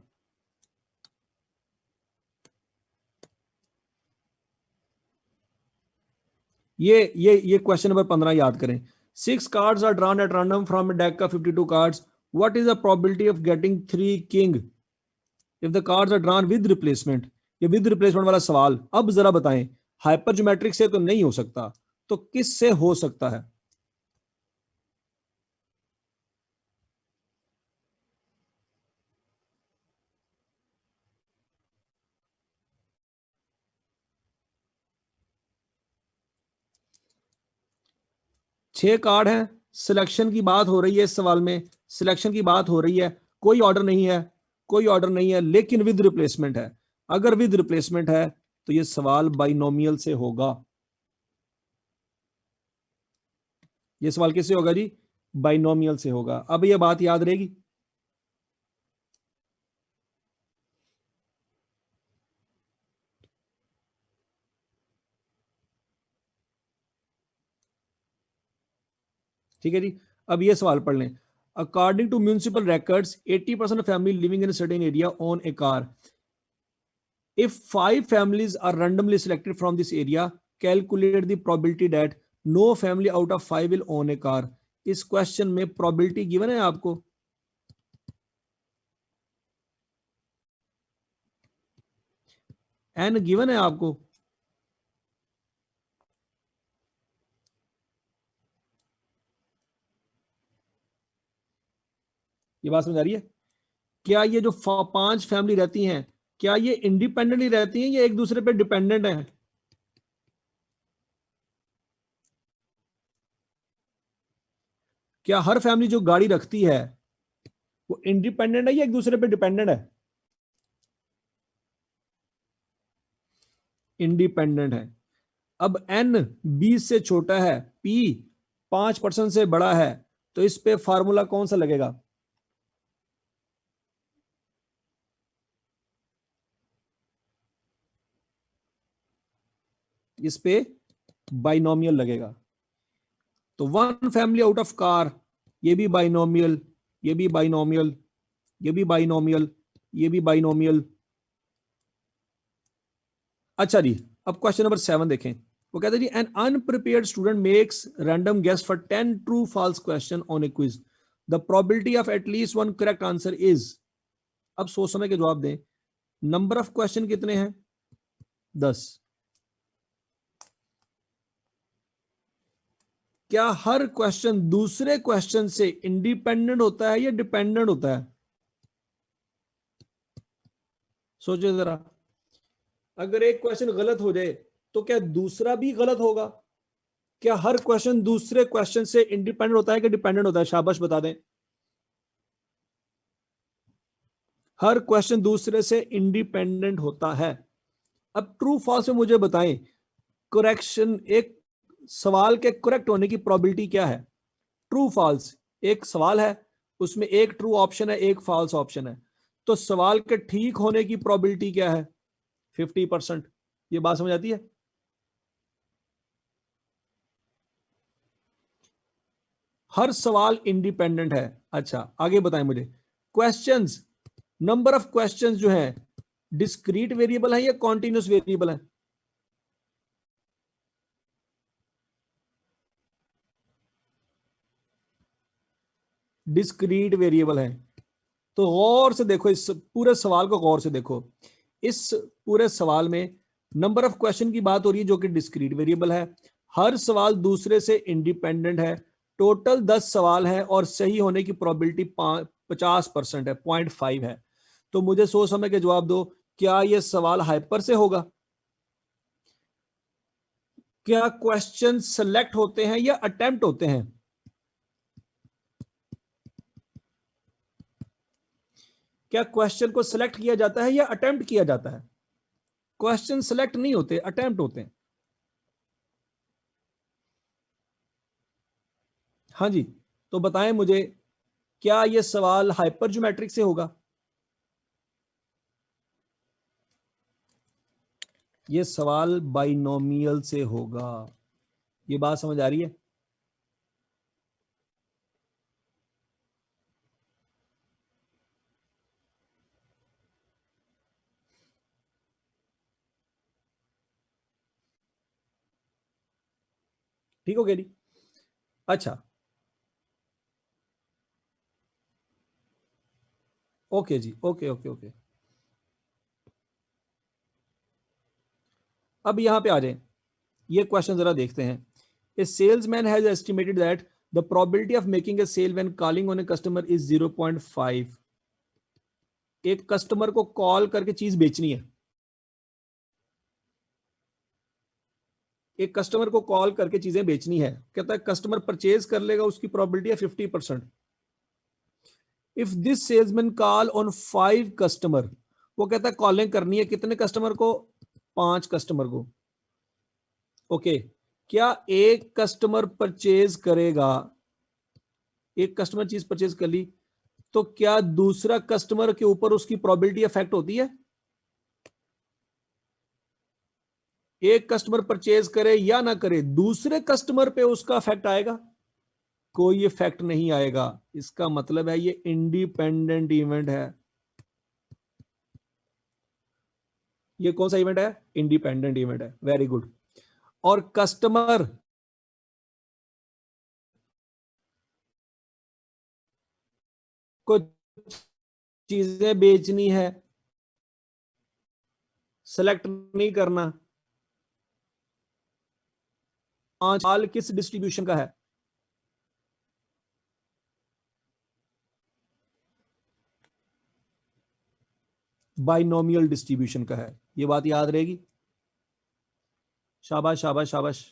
ये क्वेश्चन नंबर 15 याद करें। 6 cards are drawn at random from a deck का 52 cards, what is the probability of getting 3 king if the cards are drawn with replacement? ये विद रिप्लेसमेंट वाला सवाल, अब जरा बताएं, हाइपरज्योमेट्रिक से तो नहीं हो सकता, तो किस से हो सकता है? छह कार्ड हैं, सिलेक्शन की बात हो रही है इस सवाल में, सिलेक्शन की बात हो रही है, कोई ऑर्डर नहीं है, कोई ऑर्डर नहीं है, लेकिन विद रिप्लेसमेंट है। अगर विद रिप्लेसमेंट है तो ये सवाल बाइनोमियल से होगा। ये सवाल किससे होगा जी? बाइनोमियल से होगा। अब ये बात याद रहेगी। ठीक है जी, अब ये सवाल पढ़ लें। According to municipal records 80% of family living in a certain area own a car. If 5 families are randomly selected from this area, calculate the probability that no family out of 5 will own a car. इस क्वेश्चन में प्रोबेबिलिटी गिवन है आपको, एन गिवन है आपको। ये बात समझ आ रही है? क्या ये जो 5 फैमिली रहती हैं, क्या ये इंडिपेंडेंटली रहती हैं या एक दूसरे पे डिपेंडेंट है? क्या हर फैमिली जो गाड़ी रखती है वो इंडिपेंडेंट है या एक दूसरे पे डिपेंडेंट है? इंडिपेंडेंट है। अब एन 20 से छोटा है, पी 5% से बड़ा है, तो इस पे फार्मूला कौन सा लगेगा? इस पे बाइनोमियल लगेगा। तो 1 फैमिली आउट ऑफ कार, ये भी बाइनोमियल, ये भी बाइनोमियल, ये भी बाइनोमियल, ये भी बाइनोमियल। अच्छा जी, अब क्वेश्चन नंबर 7 देखें। वो कहते हैं जी, an unprepared student makes random guess for 10 true false question on a quiz, the probability of at least 1 correct answer is. अब सोच समय के जवाब दें। नंबर ऑफ क्वेश्चन कितने हैं? 10। क्या हर क्वेश्चन दूसरे क्वेश्चन से इंडिपेंडेंट होता है या डिपेंडेंट होता है? सोचिए जरा, अगर एक क्वेश्चन गलत हो जाए तो क्या दूसरा भी गलत होगा? क्या हर क्वेश्चन दूसरे क्वेश्चन से इंडिपेंडेंट होता है कि डिपेंडेंट होता है? शाबाश बता दें। हर क्वेश्चन दूसरे से इंडिपेंडेंट होता है। अब ट्रू फॉल्स में मुझे बताएं, करेक्शन, एक सवाल के करेक्ट होने की प्रोबेबिलिटी क्या है? ट्रू फॉल्स, एक सवाल है, उसमें एक ट्रू ऑप्शन है, एक फॉल्स ऑप्शन है, तो सवाल के ठीक होने की प्रोबेबिलिटी क्या है? 50%। ये बात समझ आती है? हर सवाल इंडिपेंडेंट है। अच्छा आगे बताएं मुझे, क्वेश्चंस, नंबर ऑफ क्वेश्चंस जो है डिस्क्रीट वेरिएबल है या कॉन्टिन्यूस वेरिएबल है? डिस्क्रीट वेरिएबल है। तो गौर से देखो, इस पूरे सवाल को गौर से देखो। इस पूरे सवाल में नंबर ऑफ क्वेश्चन की बात हो रही है जो कि डिस्क्रीट वेरिएबल है। हर सवाल दूसरे से इंडिपेंडेंट है। टोटल 10 सवाल है और सही होने की प्रोबेबिलिटी 50% है, 0.5 है। तो मुझे सोच समझ के जवाब दो, क्या यह सवाल हाइपर से होगा? क्या क्वेश्चन सेलेक्ट होते हैं या अटेम्प्ट होते हैं? क्या क्वेश्चन को सिलेक्ट किया जाता है या अटेम्प्ट किया जाता है? क्वेश्चन सिलेक्ट नहीं होते, अटेम्प्ट होते हैं। हाँ जी, तो बताएं मुझे, क्या यह सवाल हाइपर ज्योमेट्रिक से होगा? यह सवाल बाइनोमियल से होगा। ये बात समझ आ रही है? ठीक हो गया जी। अच्छा, ओके जी, ओके ओके ओके। अब यहां पे आ जाए, ये क्वेश्चन जरा देखते हैं। A salesman has estimated that the probability of making a sale when calling on a customer is 0.5। एक कस्टमर को कॉल करके चीज बेचनी है। एक कस्टमर को कॉल करके चीजें बेचनी है, कहता है कस्टमर परचेज कर लेगा, उसकी प्रोबेबिलिटी है 50%। If this salesman call on 5 customer, वो कहता है कॉलिंग करनी है कितने कस्टमर को? 5 कस्टमर को। ओके, क्या एक कस्टमर परचेज करेगा, एक कस्टमर चीज परचेज कर ली, तो क्या दूसरा कस्टमर के ऊपर उसकी प्रोबेबिलिटी इफेक्ट होती है? एक कस्टमर परचेज करे या ना करे, दूसरे कस्टमर पे उसका इफेक्ट आएगा? कोई इफेक्ट नहीं आएगा। इसका मतलब है ये इंडिपेंडेंट इवेंट है। ये कौन सा इवेंट है? इंडिपेंडेंट इवेंट है। Very good. और कस्टमर को चीजें बेचनी है, सेलेक्ट नहीं करना। माल किस डिस्ट्रीब्यूशन का है? बाइनोमियल डिस्ट्रीब्यूशन का है। ये बात याद रहेगी। शाबाश शाबाश शाबाश।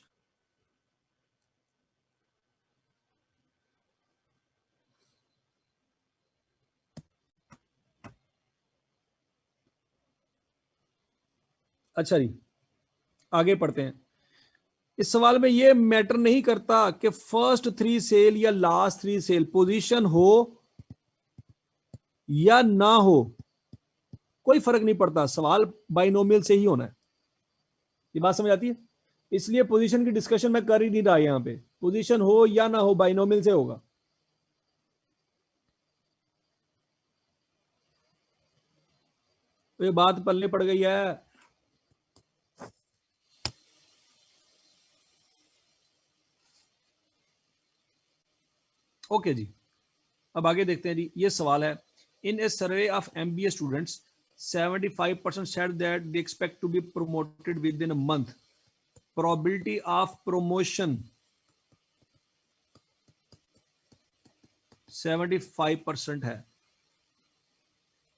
अच्छा जी, आगे पढ़ते हैं। इस सवाल में यह मैटर नहीं करता कि फर्स्ट 3 सेल या लास्ट 3 सेल पोजीशन हो या ना हो, कोई फर्क नहीं पड़ता, सवाल बाइनोमियल से ही होना है। ये बात समझ आती है? इसलिए पोजीशन की डिस्कशन मैं कर ही नहीं रहा यहां पे, पोजीशन हो या ना हो बाइनोमियल से होगा। तो ये बात पल्ले पड़ गई है। ओके जी, अब आगे देखते हैं जी। ये सवाल है, in a survey of MBA students 75% said that they expect to be promoted within a month. Probability of promotion 75% है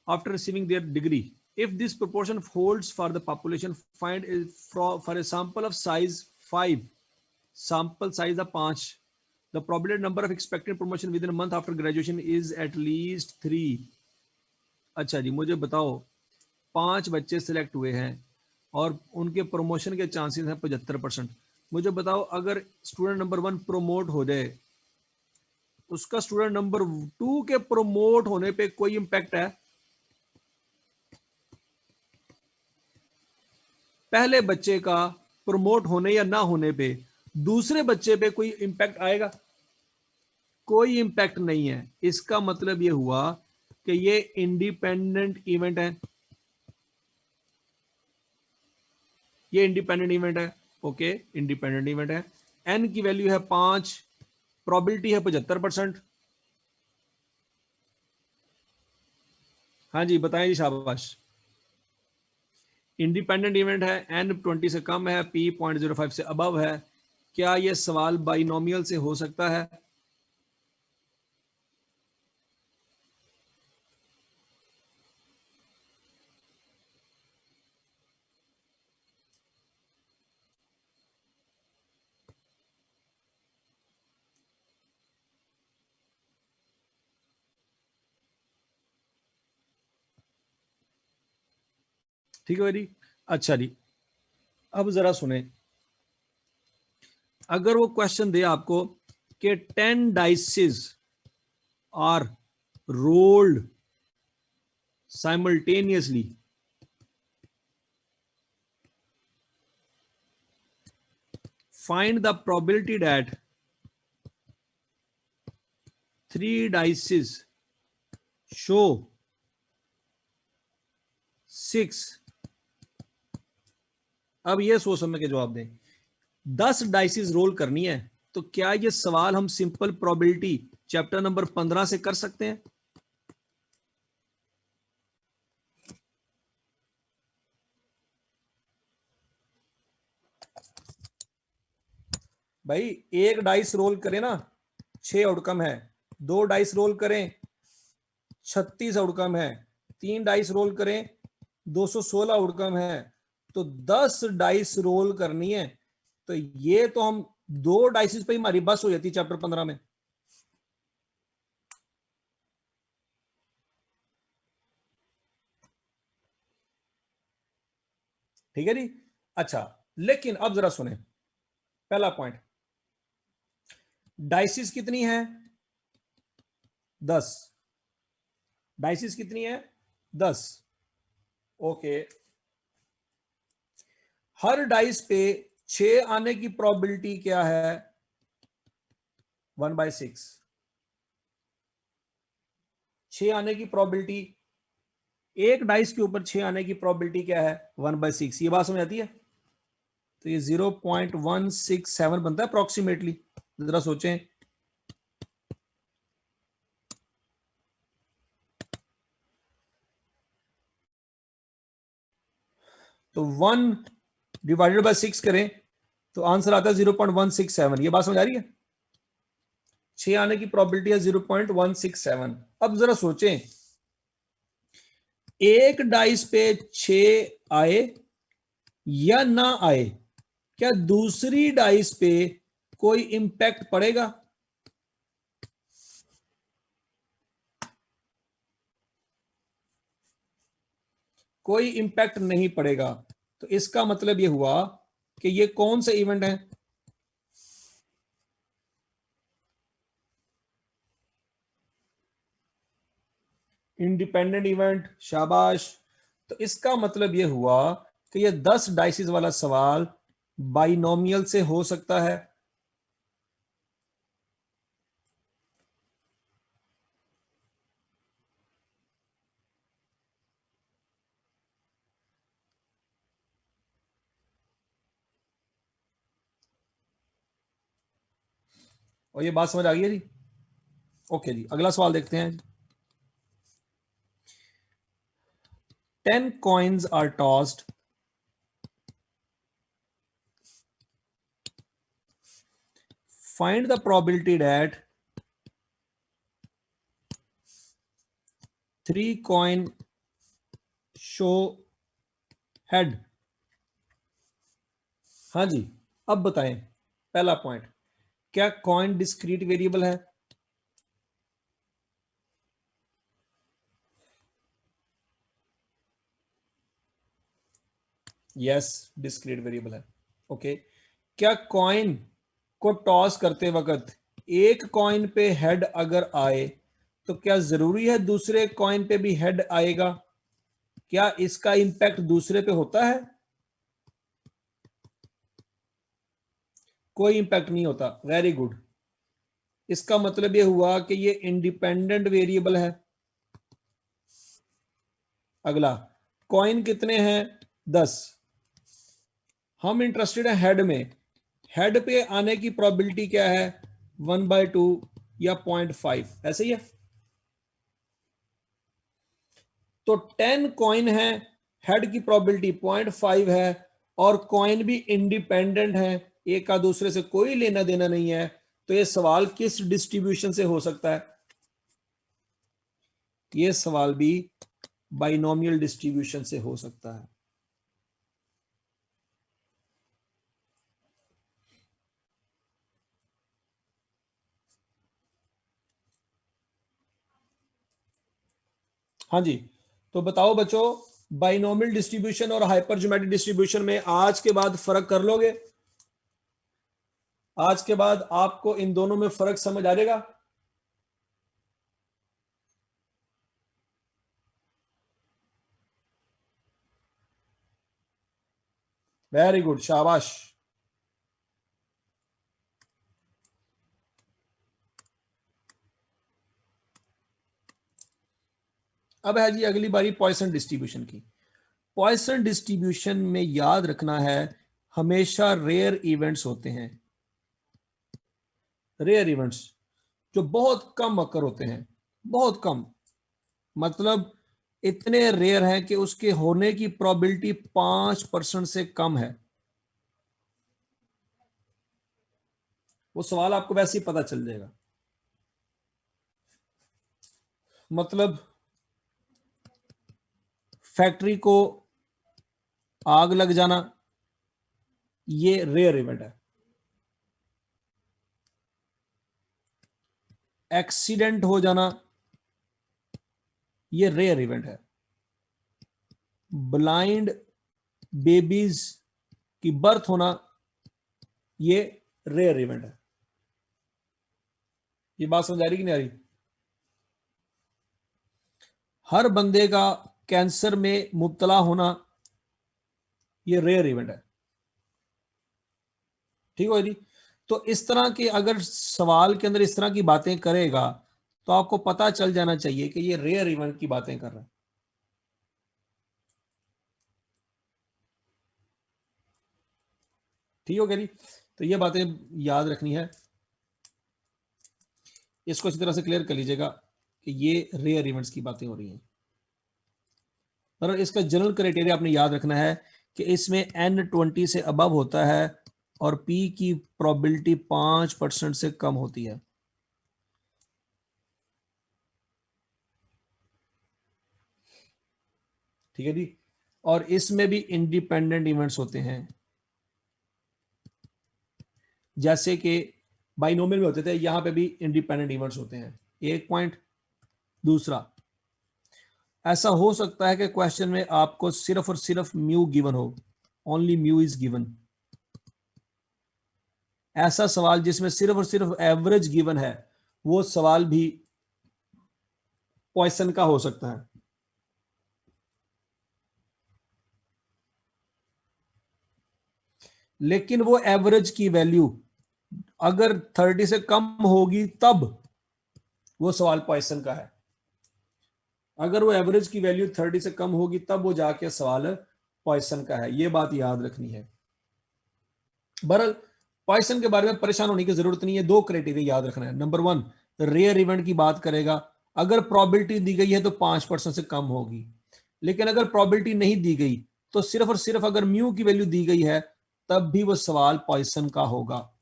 after receiving their degree. If this proportion holds for the population, find for a sample of size 5, sample size of 5, the probability number of expected promotion within a month after graduation is at least 3. अच्छा जी, मुझे बताओ, 5 बच्चे सिलेक्ट हुए हैं और उनके प्रमोशन के चांसेस हैं 75%। मुझे बताओ, अगर स्टूडेंट नंबर 1 प्रमोट हो जाए, उसका स्टूडेंट नंबर 2 के प्रमोट होने पे कोई इंपैक्ट है? पहले बच्चे का प्रमोट होने या ना होने पे दूसरे बच्चे पे कोई इंपैक्ट आएगा? कोई इंपैक्ट नहीं है। इसका मतलब ये हुआ कि ये इंडिपेंडेंट इवेंट है, ये इंडिपेंडेंट इवेंट है। ओके, इंडिपेंडेंट इवेंट है। एन की वैल्यू है 5, प्रोबेबिलिटी है 75%। हाँ जी बताएं जी, शाबाश। इंडिपेंडेंट इवेंट है, एन 20 से कम है, पी 0.05 से अबव है। क्या यह सवाल बाइनोमियल से हो सकता है? ठीक है जी। अच्छा जी, अब जरा सुने। अगर वो क्वेश्चन दे आपको कि 10 dices are rolled simultaneously, find the probability that 3 dices show 6। अब ये सोच समझ के जवाब दें। 10 डाइसिस रोल करनी है, तो क्या ये सवाल हम सिंपल प्रोबेबिलिटी चैप्टर नंबर 15 से कर सकते हैं? भाई एक डाइस रोल करें ना 6 आउटकम है, 2 डाइस रोल करें 36 आउटकम है, 3 डाइस रोल करें 216 आउटकम है, तो 10 डाइस रोल करनी है। तो ये तो हम 2 डाइसिस पे ही हमारी बस हो जाती चैप्टर 15 में। ठीक है जी। अच्छा, लेकिन अब जरा सुने पहला पॉइंट। डाइसिस कितनी है? 10। डाइसिस कितनी है? 10। ओके, हर डाइस पे 6 आने की प्रोबेबिलिटी क्या है? 1/6। 6 आने की प्रोबेबिलिटी, एक डाइस के ऊपर 6 आने की प्रोबेबिलिटी क्या है? 1/6। ये बात समझ आती है? तो ये 0.167 बनता है अप्रोक्सीमेटली। जरा सोचें, तो 1 डिवाइडेड बाय 6 करें तो आंसर आता है 0.167। ये बात समझ आ रही है? 6 आने की प्रोबेबिलिटी है 0.167। अब जरा सोचें, एक डाइस पे 6 आए या ना आए, क्या दूसरी डाइस पे कोई इंपैक्ट पड़ेगा? कोई इंपैक्ट नहीं पड़ेगा। तो इसका मतलब यह हुआ कि ये कौन से इवेंट है? Independent event. शाबाश। तो इसका मतलब यह हुआ कि यह 10 डाइसिस वाला सवाल बाइनोमियल से हो सकता है। और ये बात समझ आ गई है जी? ओके जी, अगला सवाल देखते हैं। 10 coins are tossed. Find the probability that 3 coin show head. हाँ जी, अब बताएं। पहला पॉइंट, क्या कॉइन डिस्क्रीट वेरिएबल है? यस, डिस्क्रीट वेरिएबल है। ओके, क्या कॉइन को टॉस करते वक्त एक कॉइन पे हेड अगर आए तो क्या जरूरी है दूसरे कॉइन पे भी हेड आएगा? क्या इसका इंपैक्ट दूसरे पे होता है? कोई इंपैक्ट नहीं होता। Very good. इसका मतलब ये हुआ कि ये इंडिपेंडेंट वेरिएबल है। अगला, कॉइन कितने हैं? 10। हम इंटरेस्टेड है हेड में। हेड पे आने की प्रोबेबिलिटी क्या है? 1/2 या 0.5, ऐसे ही है। तो 10 कॉइन है, हेड की प्रोबेबिलिटी 0.5 है, और कॉइन भी इंडिपेंडेंट है, एक का दूसरे से कोई लेना देना नहीं है। तो ये सवाल किस डिस्ट्रीब्यूशन से हो सकता है? ये सवाल भी बाइनोमियल डिस्ट्रीब्यूशन से हो सकता है। हाँ जी, तो बताओ बच्चों, बाइनोमियल डिस्ट्रीब्यूशन और हाइपरजोमेट्रिक डिस्ट्रीब्यूशन में आज के बाद फर्क कर लोगे? आज के बाद आपको इन दोनों में फर्क समझ आ जाएगा? वेरी गुड, शाबाश। अब है जी अगली बारी पॉइसन डिस्ट्रीब्यूशन की। पॉइसन डिस्ट्रीब्यूशन में याद रखना है, हमेशा रेयर इवेंट्स होते हैं। रेयर इवेंट्स जो बहुत कम अकर होते हैं, बहुत कम, मतलब इतने रेयर हैं कि उसके होने की प्रोबेबिलिटी 5% से कम है। वो सवाल आपको वैसे ही पता चल जाएगा। मतलब फैक्ट्री को आग लग जाना, ये रेयर इवेंट है। एक्सीडेंट हो जाना, ये रेयर इवेंट है। ब्लाइंड बेबीज की बर्थ होना, ये रेयर इवेंट है। ये बात समझ आ रही कि नहीं आ रही? हर बंदे का कैंसर में मुब्तला होना, ये रेयर इवेंट है। ठीक हो जी? तो इस तरह के अगर सवाल के अंदर इस तरह की बातें करेगा, तो आपको पता चल जाना चाहिए कि ये रेयर इवेंट की बातें कर रहा है। ठीक हो गया जी? तो ये बातें याद रखनी है, इसको इसी तरह से क्लियर कर लीजिएगा कि ये रेयर इवेंट्स की बातें हो रही हैं। पर इसका जनरल क्राइटेरिया आपने याद रखना है कि इसमें N20 से अबव होता है और P की प्रोबेबिलिटी 5% से कम होती है। ठीक है जी? और इसमें भी इंडिपेंडेंट इवेंट्स होते हैं, जैसे कि बाइनोमियल में होते थे, यहां पे भी इंडिपेंडेंट इवेंट्स होते हैं। एक पॉइंट। दूसरा, ऐसा हो सकता है कि क्वेश्चन में आपको सिर्फ और सिर्फ म्यू गिवन हो, ओनली म्यू इज गिवन। ऐसा सवाल जिसमें सिर्फ और सिर्फ एवरेज गिवन है, वो सवाल भी पॉइसन का हो सकता है। लेकिन वो एवरेज की वैल्यू अगर 30 से कम होगी तब वो सवाल पॉइसन का है। अगर वो एवरेज की वैल्यू 30 से कम होगी तब वो जाके सवाल पॉइसन का है। ये बात याद रखनी है। बहरहाल पॉइसन के बारे में परेशान होने की जरूरत नहीं है। दो क्राइटेरिया याद रखना है। नंबर 1, रेयर इवेंट की बात करेगा, अगर प्रोबेबिलिटी दी गई है तो 5% से कम होगी। लेकिन अगर प्रोबेबिलिटी नहीं दी गई, तो सिर्फ और सिर्फ अगर म्यू की वैल्यू दी गई है, तब भी वो सवाल पॉइसन का होगा।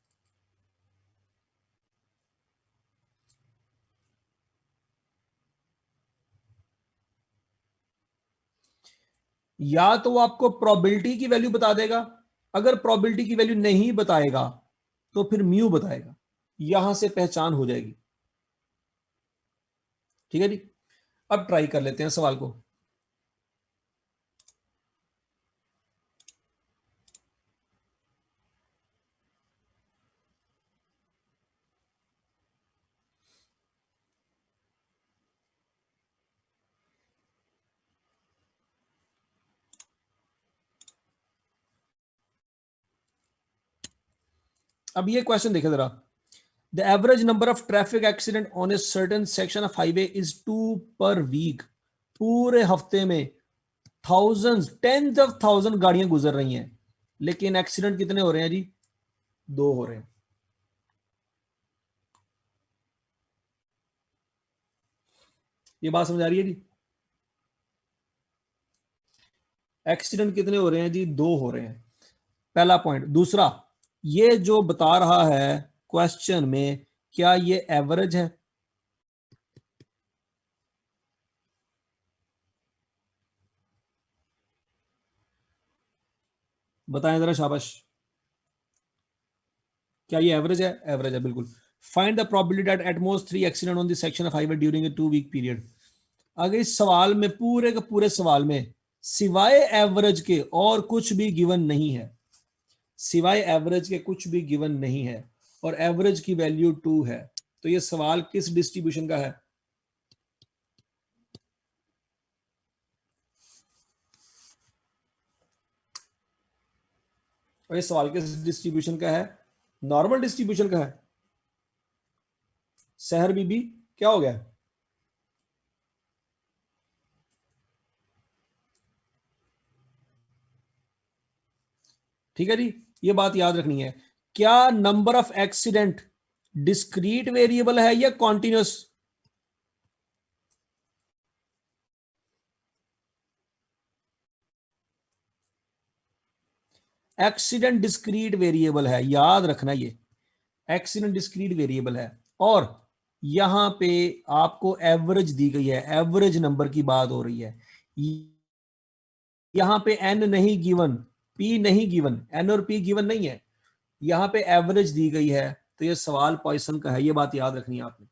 या तो वो आपको प्रोबेबिलिटी की वैल्यू बता देगा, अगर प्रोबेबिलिटी की वैल्यू नहीं बताएगा तो फिर म्यू बताएगा। यहां से पहचान हो जाएगी। ठीक है जी? अब ट्राई कर लेते हैं सवाल को। अब ये क्वेश्चन देखे जरा, the average number of traffic accident on a certain section of highway is 2 per week. पूरे हफ्ते में थाउजेंड्स, टेंस ऑफ थाउजेंड गाड़ियां गुजर रही हैं, लेकिन एक्सीडेंट कितने हो रहे हैं जी? 2 हो रहे हैं। ये बात समझ आ रही है जी? एक्सीडेंट कितने हो रहे हैं जी? 2 हो रहे हैं, पहला पॉइंट। दूसरा, ये जो बता रहा है क्वेश्चन में, क्या ये एवरेज है? बताएं जरा, शाबाश। क्या ये एवरेज है? एवरेज है, बिल्कुल। Find the probability that at most 3 accident on the section of highway during a 2 week period. अगर इस सवाल में, पूरे के पूरे सवाल में सिवाय एवरेज के और कुछ भी गिवन नहीं है, सिवाय एवरेज के कुछ भी गिवन नहीं है, और एवरेज की वैल्यू 2 है, तो ये सवाल किस डिस्ट्रीब्यूशन का है? और ये सवाल किस डिस्ट्रीब्यूशन का है? नॉर्मल डिस्ट्रीब्यूशन का है। सहर बीबी, क्या हो गया? ठीक है जी, ये बात याद रखनी है। क्या number of accident discrete variable है या कॉन्टिन्यूस? एक्सीडेंट डिस्क्रीट वेरिएबल है, याद रखना। ये एक्सीडेंट डिस्क्रीट वेरिएबल है, और यहां पे आपको एवरेज दी गई है, एवरेज नंबर की बात हो रही है। यहां पे एन नहीं गिवन, पी नहीं गिवन, एन और पी गिवन नहीं है, यहां पे एवरेज दी गई है, तो ये सवाल पॉइसन का है। ये बात याद रखनी है आपने।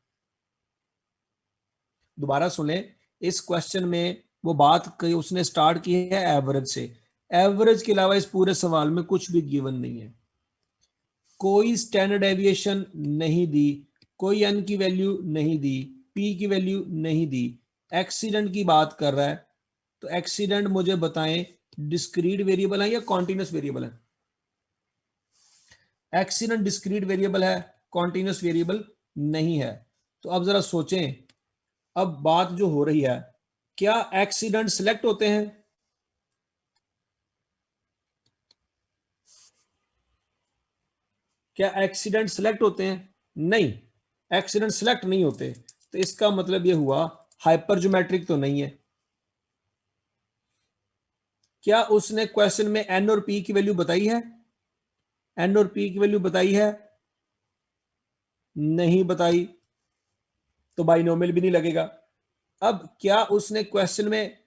दोबारा सुने, इस क्वेश्चन में वो बात कही, उसने स्टार्ट की है एवरेज से। एवरेज के अलावा इस पूरे सवाल में कुछ भी गिवन नहीं है, कोई स्टैंडर्ड एविएशन नहीं दी, कोई एन की वैल्यू नहीं दी, पी की वैल्यू नहीं दी। एक्सीडेंट की बात कर रहा है, तो एक्सीडेंट मुझे बताएं डिस्क्रीट वेरिएबल है या कॉन्टिन्यूस वेरिएबल है? एक्सीडेंट डिस्क्रीट वेरिएबल है, कॉन्टिन्यूस वेरिएबल नहीं है। तो अब जरा सोचें, अब बात जो हो रही है, क्या एक्सीडेंट सिलेक्ट होते हैं? क्या एक्सीडेंट सिलेक्ट होते हैं? नहीं, एक्सीडेंट सिलेक्ट नहीं होते। तो इसका मतलब यह हुआ हाइपरजोमेट्रिक तो नहीं है। क्या उसने क्वेश्चन में एन और पी की वैल्यू बताई है? एन और पी की वैल्यू बताई है? नहीं बताई, तो बाइनोमियल भी नहीं लगेगा। अब क्या उसने क्वेश्चन में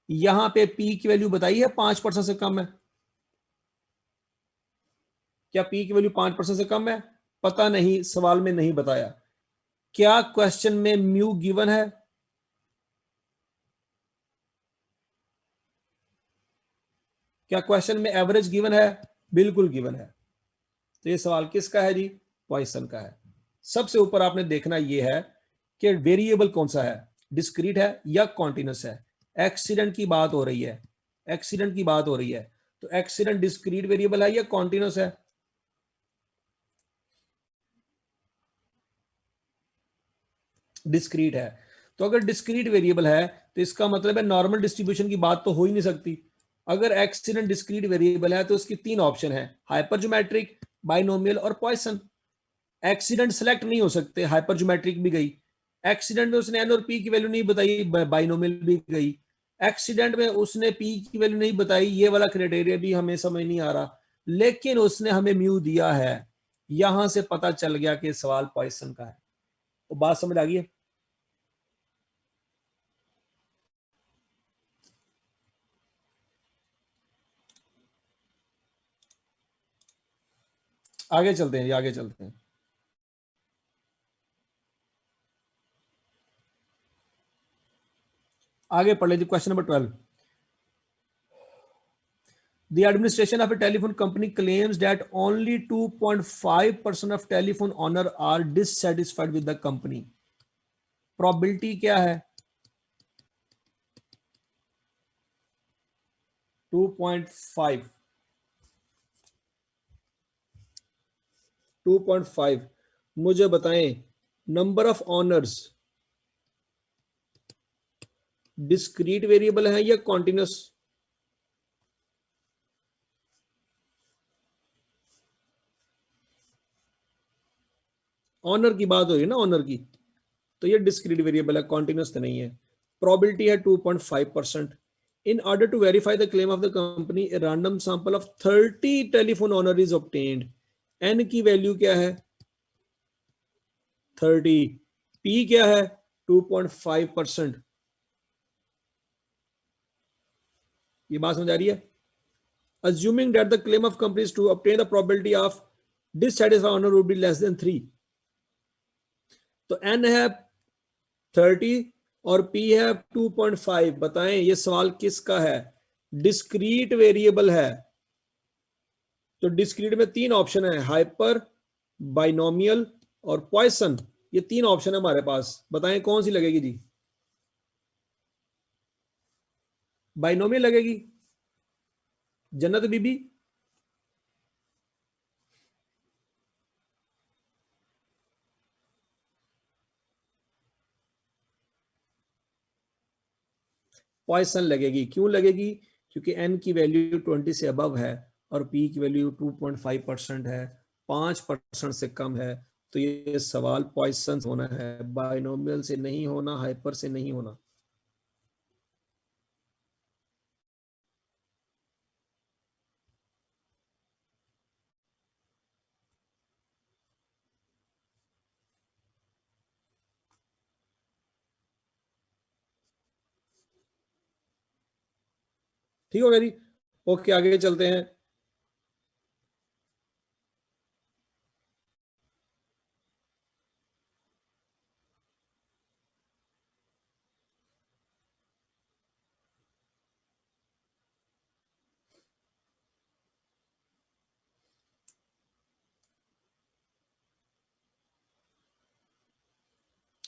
यहां पे पी की वैल्यू बताई है 5% से कम है? क्या पी की वैल्यू 5% से कम है? पता नहीं, सवाल में नहीं बताया। क्या क्वेश्चन में म्यू गिवन है? क्या क्वेश्चन में एवरेज गिवन है? बिल्कुल गिवन है। तो ये सवाल किसका है जी? पॉइसन का है। सबसे ऊपर आपने देखना यह है कि वेरिएबल कौन सा है, डिस्क्रीट है या कॉन्टिन्यूस है। एक्सीडेंट की बात हो रही है, एक्सीडेंट की बात हो रही है, तो एक्सीडेंट डिस्क्रीट वेरिएबल है या कॉन्टिन्यूस है? डिस्क्रीट है। तो अगर डिस्क्रीट वेरिएबल है, तो इसका मतलब है नॉर्मल डिस्ट्रीब्यूशन की बात तो हो ही नहीं सकती। अगर एक्सीडेंट डिस्क्रीट वेरिएबल है, तो उसकी 3 ऑप्शन है, हाइपरजोमेट्रिक, बाइनोमियल और पॉइसन। एक्सीडेंट सेलेक्ट नहीं हो सकते, हाइपरजोमेट्रिक भी गई। एक्सीडेंट में उसने एन और पी की वैल्यू नहीं बताई, बाइनोमियल भी गई। एक्सीडेंट में उसने पी की वैल्यू नहीं बताई, ये वाला क्राइटेरिया भी हमें समझ नहीं आ रहा, लेकिन उसने हमें म्यू दिया है। यहां से पता चल गया कि सवाल पॉइसन का है। तो बात समझ आ गई है? आगे चलते हैं, आगे चलते हैं। आगे पढ़ लीजिए, question number 12। The administration of a telephone company claims that only 2.5% of telephone owners are dissatisfied with the company. Probability क्या है? 2.5। 2.5। मुझे बताएं number of honours discrete variable है या कॉन्टिन्यूस? ऑनर की बात हो रही है ना, ऑनर की, तो ये डिस्क्रीट वेरिएबल है, कॉन्टिन्यूस तो नहीं है। प्रोबेबिलिटी है 2.5%। In order to verify the claim of the company a random sample of 30 telephone owner is obtained. N की वैल्यू क्या है? 30। पी क्या है? 2.5%। ये बात समझ आ रही है? Assuming that the claim of companies to obtain the probability of dissatisfied owner would be less than 3, तो n है 30 और p है 2.5। बताएं ये सवाल किसका है? डिस्क्रीट वेरिएबल है, तो डिस्क्रीट में 3 ऑप्शन है, हाइपर, बाइनोमियल और पॉइसन। ये 3 ऑप्शन है हमारे पास, बताएं कौन सी लगेगी जी? बाइनोमियल लगेगी जन्नत बीबी? पॉइसन लगेगी। क्यों लगेगी? क्योंकि n की वैल्यू 20 से अबव है और p की वैल्यू 2.5% है, 5% से कम है, तो ये सवाल पॉइसन होना है, बाइनोमियल से नहीं होना, हाइपर से नहीं होना। ठीक हो गया जी? ओके, आगे चलते हैं।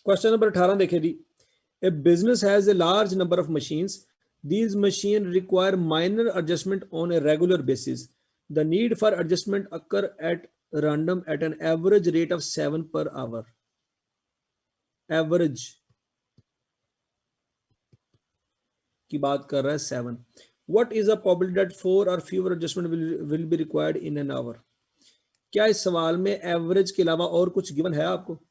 क्वेश्चन नंबर 18 देखिए जी। A business has a large number of machines, these machines require minor adjustment on a regular basis. The need for adjustment occur at random at an average rate of 7 per hour. Average की बात कर रहा है 7। What is the probability that 4 or fewer adjustment will be required in an hour? क्या इस सवाल में एवरेज के अलावा और कुछ गिवन है आपको?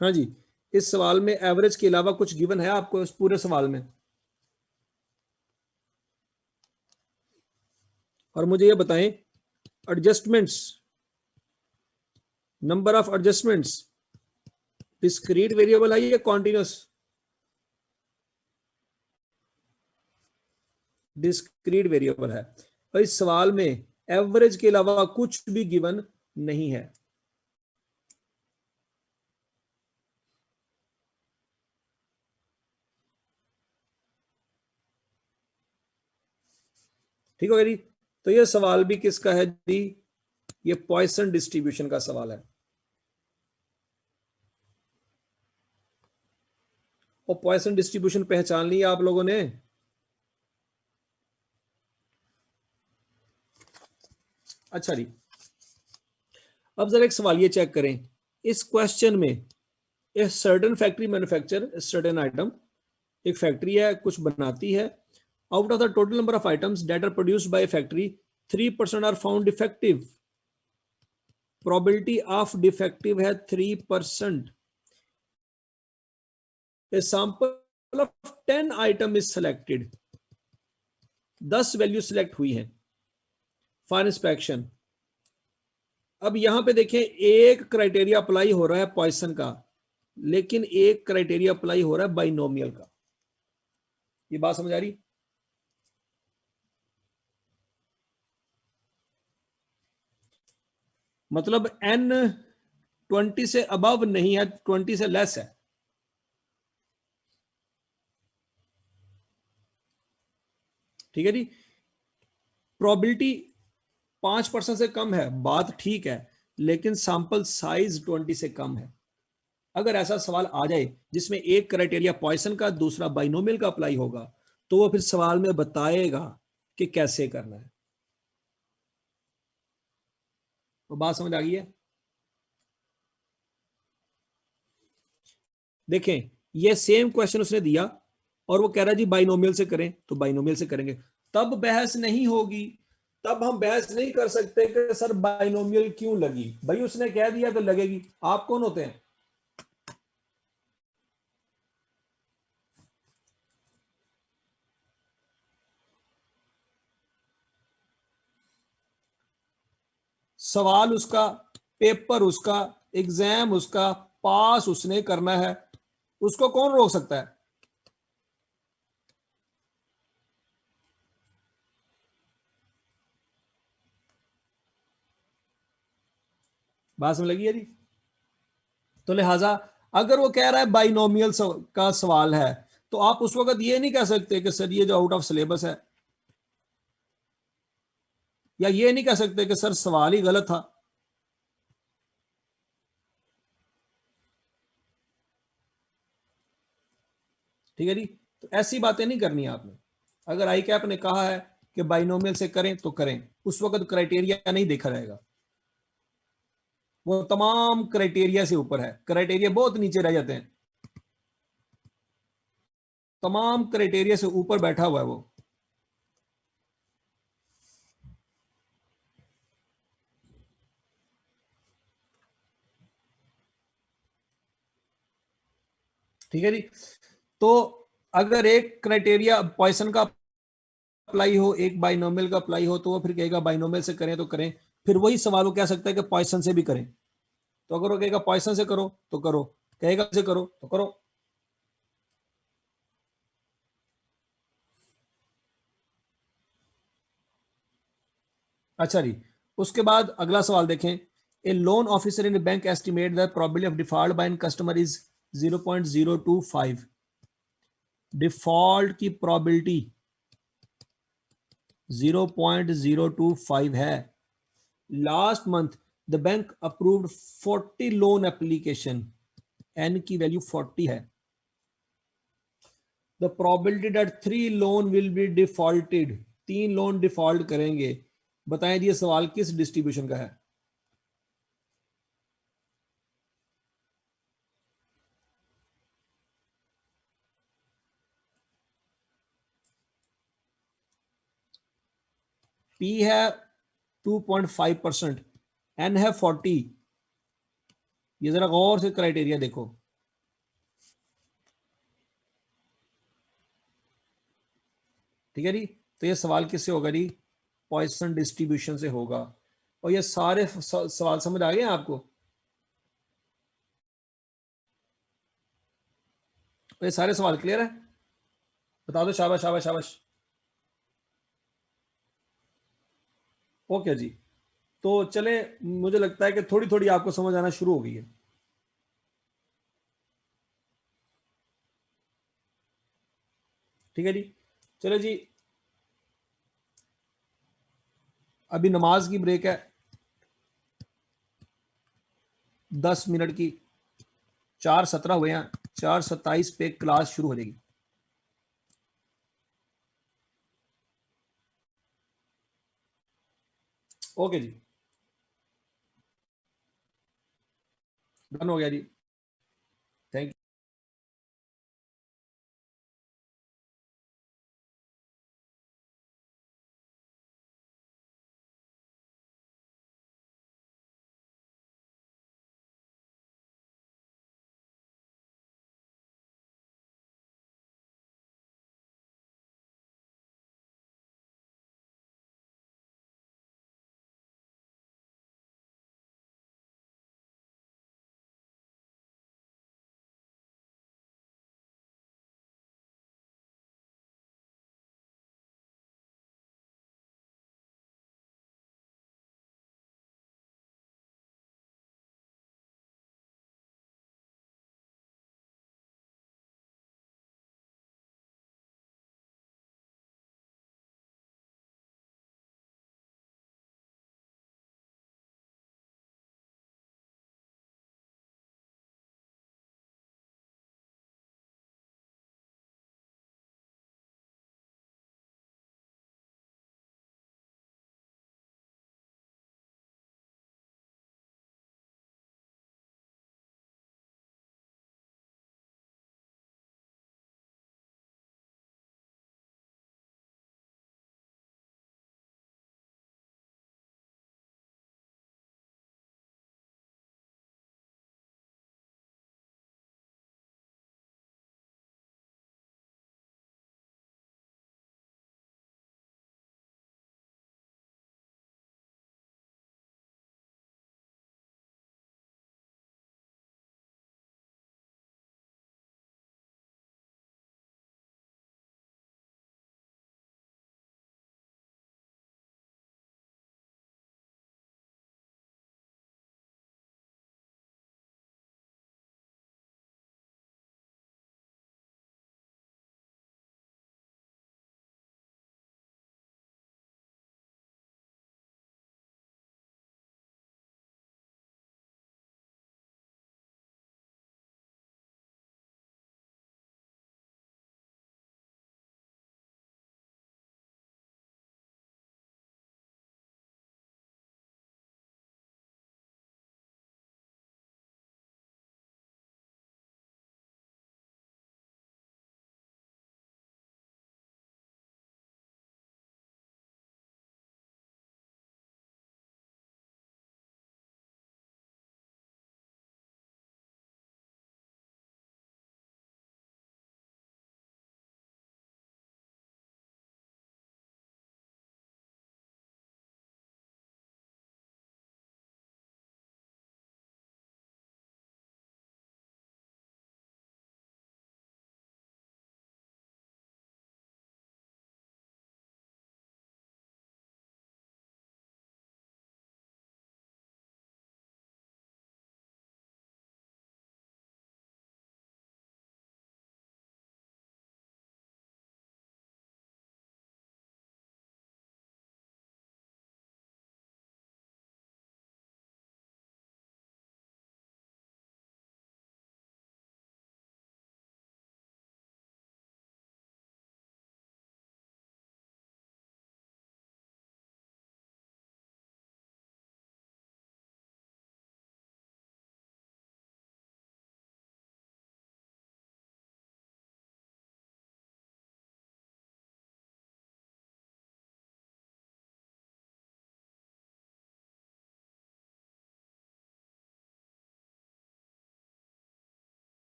हाँ जी, इस सवाल में एवरेज के अलावा कुछ गिवन है आपको इस पूरे सवाल में? और मुझे ये बताएं, adjustments, number of adjustments discrete variable है या कॉन्टिन्यूस? डिस्क्रीट वेरिएबल है। और इस सवाल में एवरेज के अलावा कुछ भी गिवन नहीं है। ठीक हो गया जी? तो ये सवाल भी किसका है जी? ये पॉइसन डिस्ट्रीब्यूशन का सवाल है। और पॉइसन डिस्ट्रीब्यूशन पहचान लिया आप लोगों ने? अच्छा जी, अब जरा एक सवाल ये चेक करें। इस क्वेश्चन में a certain factory manufacture certain item, एक फैक्ट्री है कुछ बनाती है, out of the total number of items that are produced by factory 3% are found defective. Probability of defective है 3%। A sample of 10 item is selected, 10 value select हुई है फॉर इंस्पेक्शन। अब यहां पे देखें, एक क्राइटेरिया अप्लाई हो रहा है पॉइसन का, लेकिन एक क्राइटेरिया अप्लाई हो रहा है बाइनोमियल का। ये बात समझ आ रही? मतलब n 20 से अबव नहीं है, 20 से लेस है। ठीक है जी। प्रोबेबिलिटी 5% से कम है, बात ठीक है, लेकिन सैंपल साइज 20 से कम है। अगर ऐसा सवाल आ जाए जिसमें एक क्राइटेरिया पॉइसन का, दूसरा बाइनोमियल का अप्लाई होगा, तो वो फिर सवाल में बताएगा कि कैसे करना है। तो बात समझ आ गई है? देखें, ये सेम क्वेश्चन उसने दिया और वो कह रहा है जी बाइनोमियल से करें, तो बाइनोमियल से करेंगे, तब बहस नहीं होगी। तब हम बहस नहीं कर सकते कि सर बाइनोमियल क्यों लगी, भाई उसने कह दिया तो लगेगी। आप कौन होते हैं? सवाल उसका, पेपर उसका, एग्जाम उसका, पास उसने करना है, उसको कौन रोक सकता है? बात समझ लगी है जी? तो लिहाजा अगर वो कह रहा है बाइनोमियल का सवाल है, तो आप उस वक्त ये नहीं कह सकते कि सर ये जो आउट ऑफ सिलेबस है, या ये नहीं कह सकते कि सर सवाल ही गलत था। ठीक है जी। तो ऐसी बातें नहीं करनी आपने। अगर आई कैप ने कहा है कि बाइनोमियल से करें तो करें, उस वक्त क्राइटेरिया नहीं देखा जाएगा, वो तमाम क्राइटेरिया से ऊपर है, क्राइटेरिया बहुत नीचे रह जाते हैं, तमाम क्राइटेरिया से ऊपर बैठा हुआ है वो। ठीक है जी। तो अगर एक क्राइटेरिया पॉइसन का अप्लाई हो, एक बाइनोमियल का अप्लाई हो, तो वो फिर कहेगा बाइनोमियल से करें तो करें। फिर वही सवाल वो कह सकता है कि पॉइसन से भी करें, तो अगर वो कहेगा पॉइसन से करो तो करो, कहेगा से करो तो करो। अच्छा जी। उसके बाद अगला सवाल देखें। A loan officer in bank estimate the probability of default by an customer is 0.025। Default की प्रोबेबिलिटी 0.025 है। Last month the bank approved 40 loan application, n की वैल्यू 40 है। The probability that 3 loan will be defaulted, 3 loan default करेंगे। बताएं ये सवाल किस डिस्ट्रीब्यूशन का है? पी है 2.5%, एन है 40। ये जरा गौर से क्राइटेरिया देखो। ठीक है जी। तो ये सवाल किससे होगा जी? पॉइसन डिस्ट्रीब्यूशन से होगा। और ये सारे सवाल समझ आ गए हैं आपको? तो ये सारे सवाल क्लियर है? बता दो, शाबाश शाबाश शाबाश। ओके जी। तो चले, मुझे लगता है कि थोड़ी थोड़ी आपको समझ आना शुरू हो गई है। ठीक है जी। चलो जी, अभी नमाज की ब्रेक है 10 मिनट की। 4:17 हुए हैं, 4:27 पे क्लास शुरू हो जाएगी। ओके जी, डन हो गया जी। Thank you.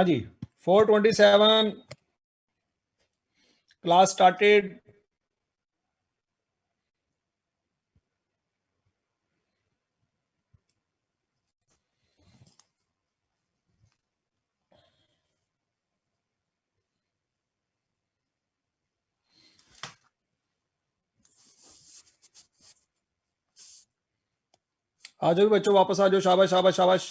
हाँ जी, 4:27 क्लास स्टार्टेड। आ जाओ बच्चों, वापस आ जाओ, शाबाश शाबाश शाबाश।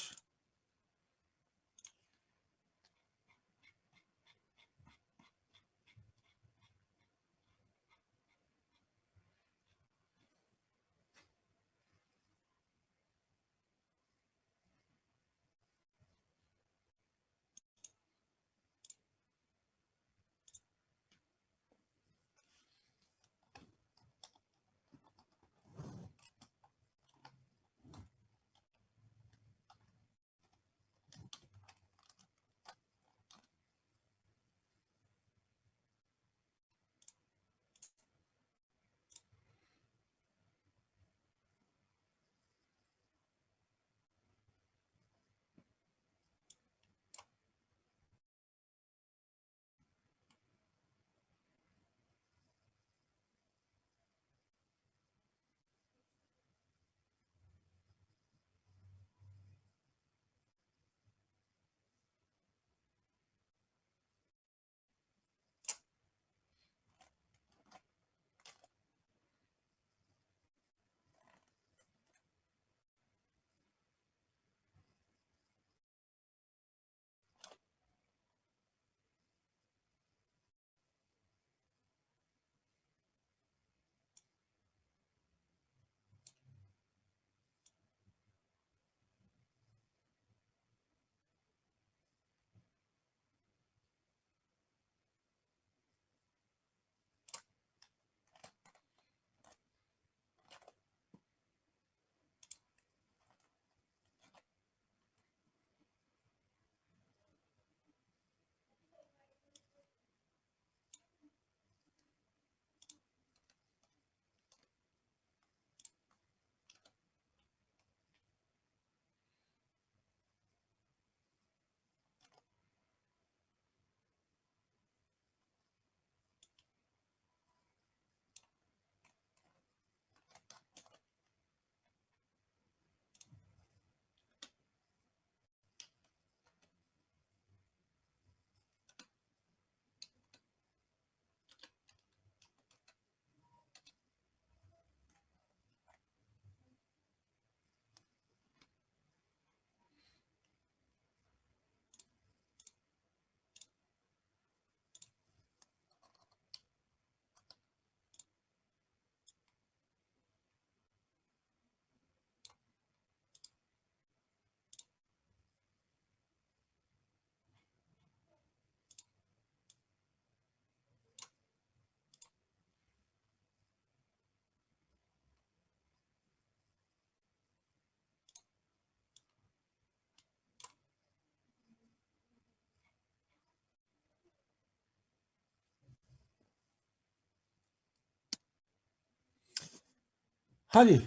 हाँ जी,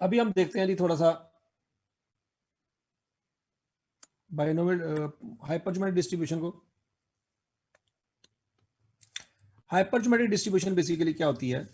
अभी हम देखते हैं जी थोड़ा सा बाइनोमियल हाइपरजोमेट्रिक डिस्ट्रीब्यूशन को। हाइपरजोमेट्रिक डिस्ट्रीब्यूशन बेसिकली क्या होती है?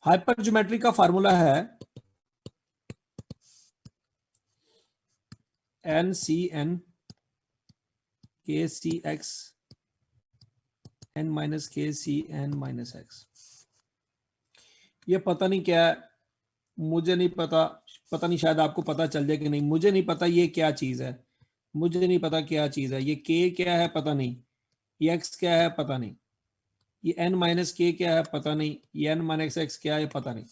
हाइपरज्योमेट्री का फार्मूला है एन सी एन के C x N minus k C N minus x. ये पता नहीं क्या है, मुझे नहीं पता, पता नहीं शायद आपको पता चल जाए कि नहीं, मुझे नहीं पता ये क्या चीज है, मुझे नहीं पता क्या चीज है, ये के क्या है पता नहीं, ये एक्स क्या है पता नहीं, ये एन माइनस के क्या है पता नहीं, ये एन माइनस एक्स क्या है पता नहीं।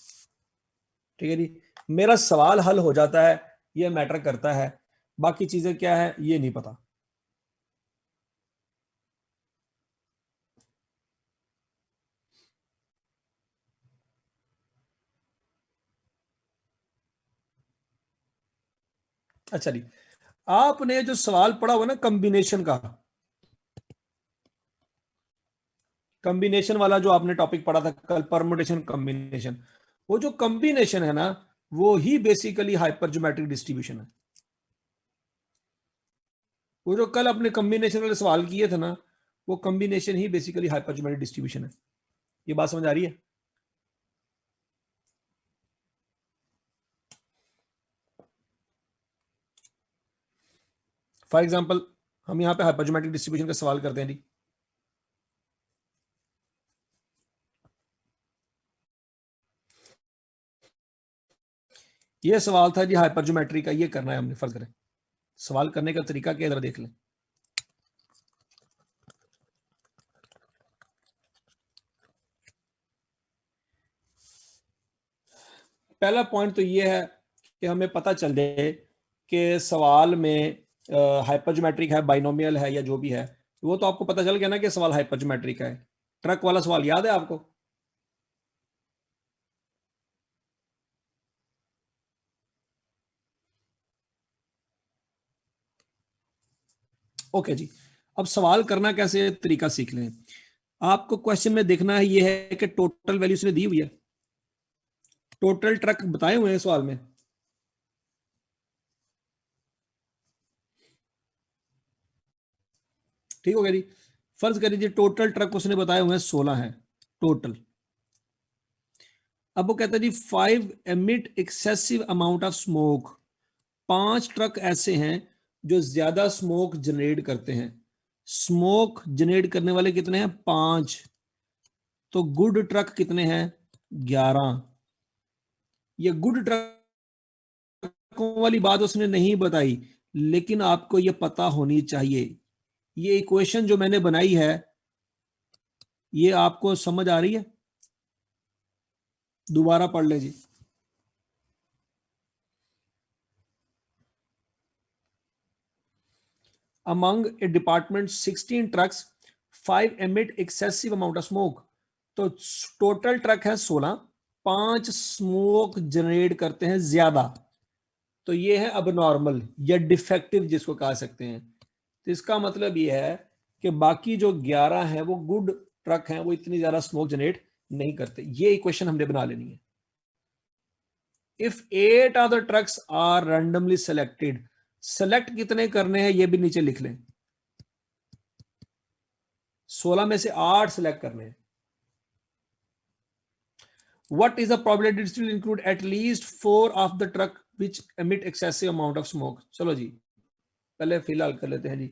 ठीक है जी, मेरा सवाल हल हो जाता है, ये मैटर करता है, बाकी चीजें क्या है ये नहीं पता। अच्छा जी, आपने जो सवाल पढ़ा हुआ ना कॉम्बिनेशन का, कॉम्बिनेशन वाला जो आपने टॉपिक पढ़ा था कल, परमुटेशन कॉम्बिनेशन, वो जो कॉम्बिनेशन है ना वो ही बेसिकली हाइपरज्योमेट्रिक डिस्ट्रीब्यूशन है। वो जो कल अपने कॉम्बिनेशन वाले सवाल किए थे ना, वो कॉम्बिनेशन ही बेसिकली हाइपरज्योमेट्रिक डिस्ट्रीब्यूशन है। ये बात समझ आ रही है? फॉर एग्जाम्पल हम यहाँ पे हाइपरज्योमेट्रिक डिस्ट्रीब्यूशन का सवाल करते हैं जी। ये सवाल था जी हाइपरज्योमेट्री का, ये करना है हमने, फर्ज करें सवाल करने का तरीका क्या, जरा देख लें। पहला पॉइंट तो ये है कि हमें पता चल जाए कि सवाल में हाइपरज्योमेट्रिक है, बाइनोमियल है या जो भी है, वो तो आपको पता चल गया ना कि सवाल हाइपरज्योमेट्रिक है। ट्रक वाला सवाल याद है आपको? ओके जी, अब सवाल करना कैसे तरीका सीख लें। आपको क्वेश्चन में देखना है ये है कि टोटल वैल्यू उसने दी हुई है, टोटल ट्रक बताए हुए हैं सवाल में। ठीक हो गया जी, फर्ज कर लीजिए टोटल ट्रक उसने बताए हुए हैं 16 हैं टोटल। अब वो कहता है जी 5 emit excessive amount of smoke, 5 truck ऐसे हैं जो ज्यादा स्मोक जनरेट करते हैं। स्मोक जनरेट करने वाले कितने हैं? 5। तो गुड ट्रक कितने हैं? 11। ये गुड ट्रकों वाली बात उसने नहीं बताई, लेकिन आपको ये पता होनी चाहिए। ये इक्वेशन जो मैंने बनाई है ये आपको समझ आ रही है? दोबारा पढ़ ले जी। among a department 16 trucks 5 emit excessive amount of smoke। तो टोटल ट्रक है 16, 5 स्मोक जनरेट करते हैं ज्यादा, तो ये है अब नॉर्मल या डिफेक्टिव जिसको कह सकते हैं। तो इसका मतलब ये है कि बाकी जो 11 हैं वो गुड ट्रक हैं, वो इतनी ज्यादा स्मोक जनरेट नहीं करते। ये इक्वेशन हमने बना लेनी है। If 8 of the trucks are randomly selected, select कितने करने हैं ये भी नीचे लिख लें, 16 में से 8 सेलेक्ट करने हैं। What is the probability to include at least 4 of the truck which emit excessive amount of smoke? चलो जी पहले फिलहाल कर लेते हैं जी,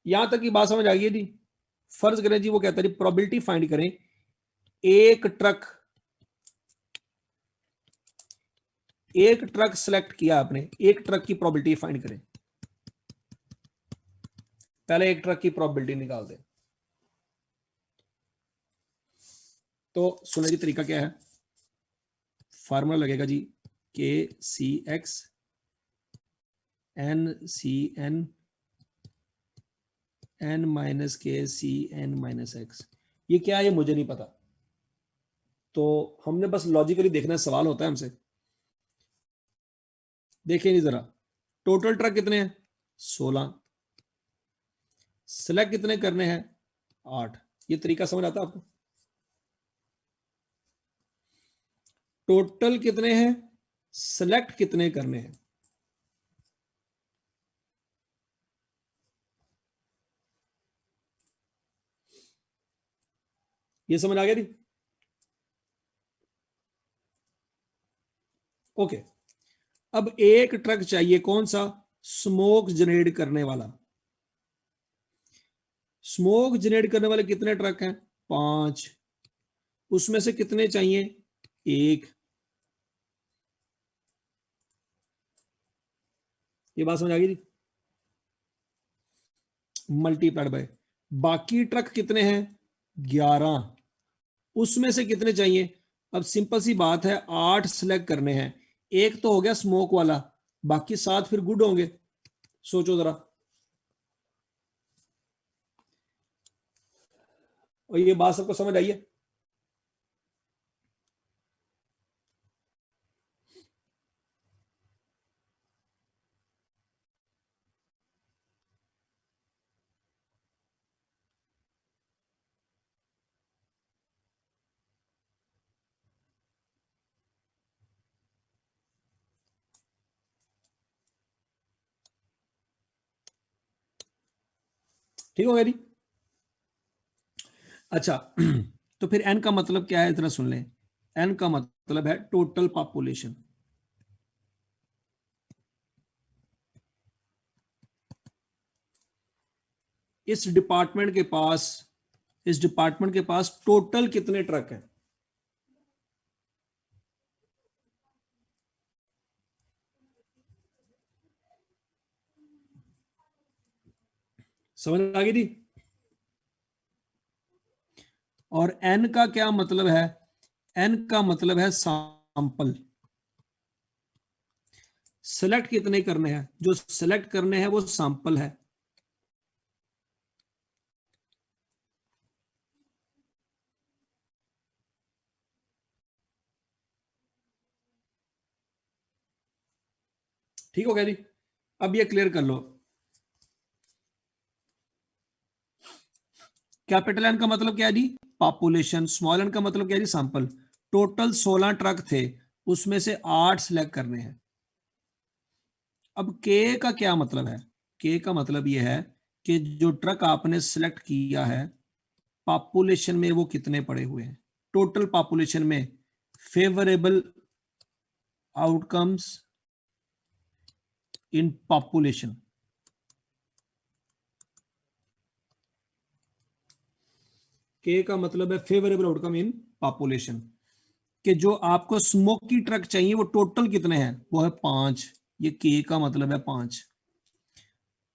यहां तक की बात समझ आ गई है जी। फर्ज करें जी, वो कहता है जी प्रोबेबिलिटी फाइंड करें, एक ट्रक सेलेक्ट किया आपने, एक ट्रक की प्रोबेबिलिटी फाइंड करें। पहले एक ट्रक की प्रोबेबिलिटी निकाल दें। तो सुनने जी तरीका क्या है, फार्मूला लगेगा जी k C x n C n n minus k C N minus x. ये क्या है ये मुझे नहीं पता, तो हमने बस लॉजिकली देखना है, सवाल होता है हमसे। देखिए नहीं जरा, टोटल ट्रक कितने हैं? 16। सिलेक्ट कितने करने हैं? 8। ये तरीका समझ आता है आपको? टोटल कितने हैं, सिलेक्ट कितने करने हैं। ये समझ आ गया नहीं? ओके, अब एक ट्रक चाहिए, कौन सा? स्मोक जनरेट करने वाला। स्मोक जनरेट करने वाले कितने ट्रक हैं? 5। उसमें से कितने चाहिए? 1। ये बात समझ आ गई? मल्टीप्लाइड बाय बाकी ट्रक कितने हैं? 11। उसमें से कितने चाहिए? अब सिंपल सी बात है, 8 सिलेक्ट करने हैं। एक तो हो गया स्मोक वाला, बाकी 7 फिर गुड होंगे। सोचो जरा। और ये बात सबको समझ आई है? ठीक हो गया जी? अच्छा तो फिर एन का मतलब क्या है, इतना सुन लें। एन का मतलब है टोटल पॉपुलेशन। इस डिपार्टमेंट के पास टोटल कितने ट्रक हैं? समझ आ गई थी? और एन का क्या मतलब है? एन का मतलब है सैंपल। सेलेक्ट कितने करने हैं? जो सेलेक्ट करने हैं वो सैंपल है। ठीक हो गया जी? अब ये क्लियर कर लो। कैपिटल एन का मतलब क्या है जी? पॉपुलेशन। स्मॉल एन का मतलब क्या है जी? सैंपल। टोटल 16 ट्रक थे, उसमें से 8 सिलेक्ट करने हैं। अब के का क्या मतलब है? के का मतलब यह है कि जो ट्रक आपने सिलेक्ट किया है, पॉपुलेशन में वो कितने पड़े हुए हैं। टोटल पॉपुलेशन में फेवरेबल आउटकम्स इन पॉपुलेशन। के का मतलब है फेवरेबल आउटकम इन पॉपुलेशन। कि जो आपको स्मोकी ट्रक चाहिए वो टोटल कितने हैं? वो है 5। ये के का मतलब है 5।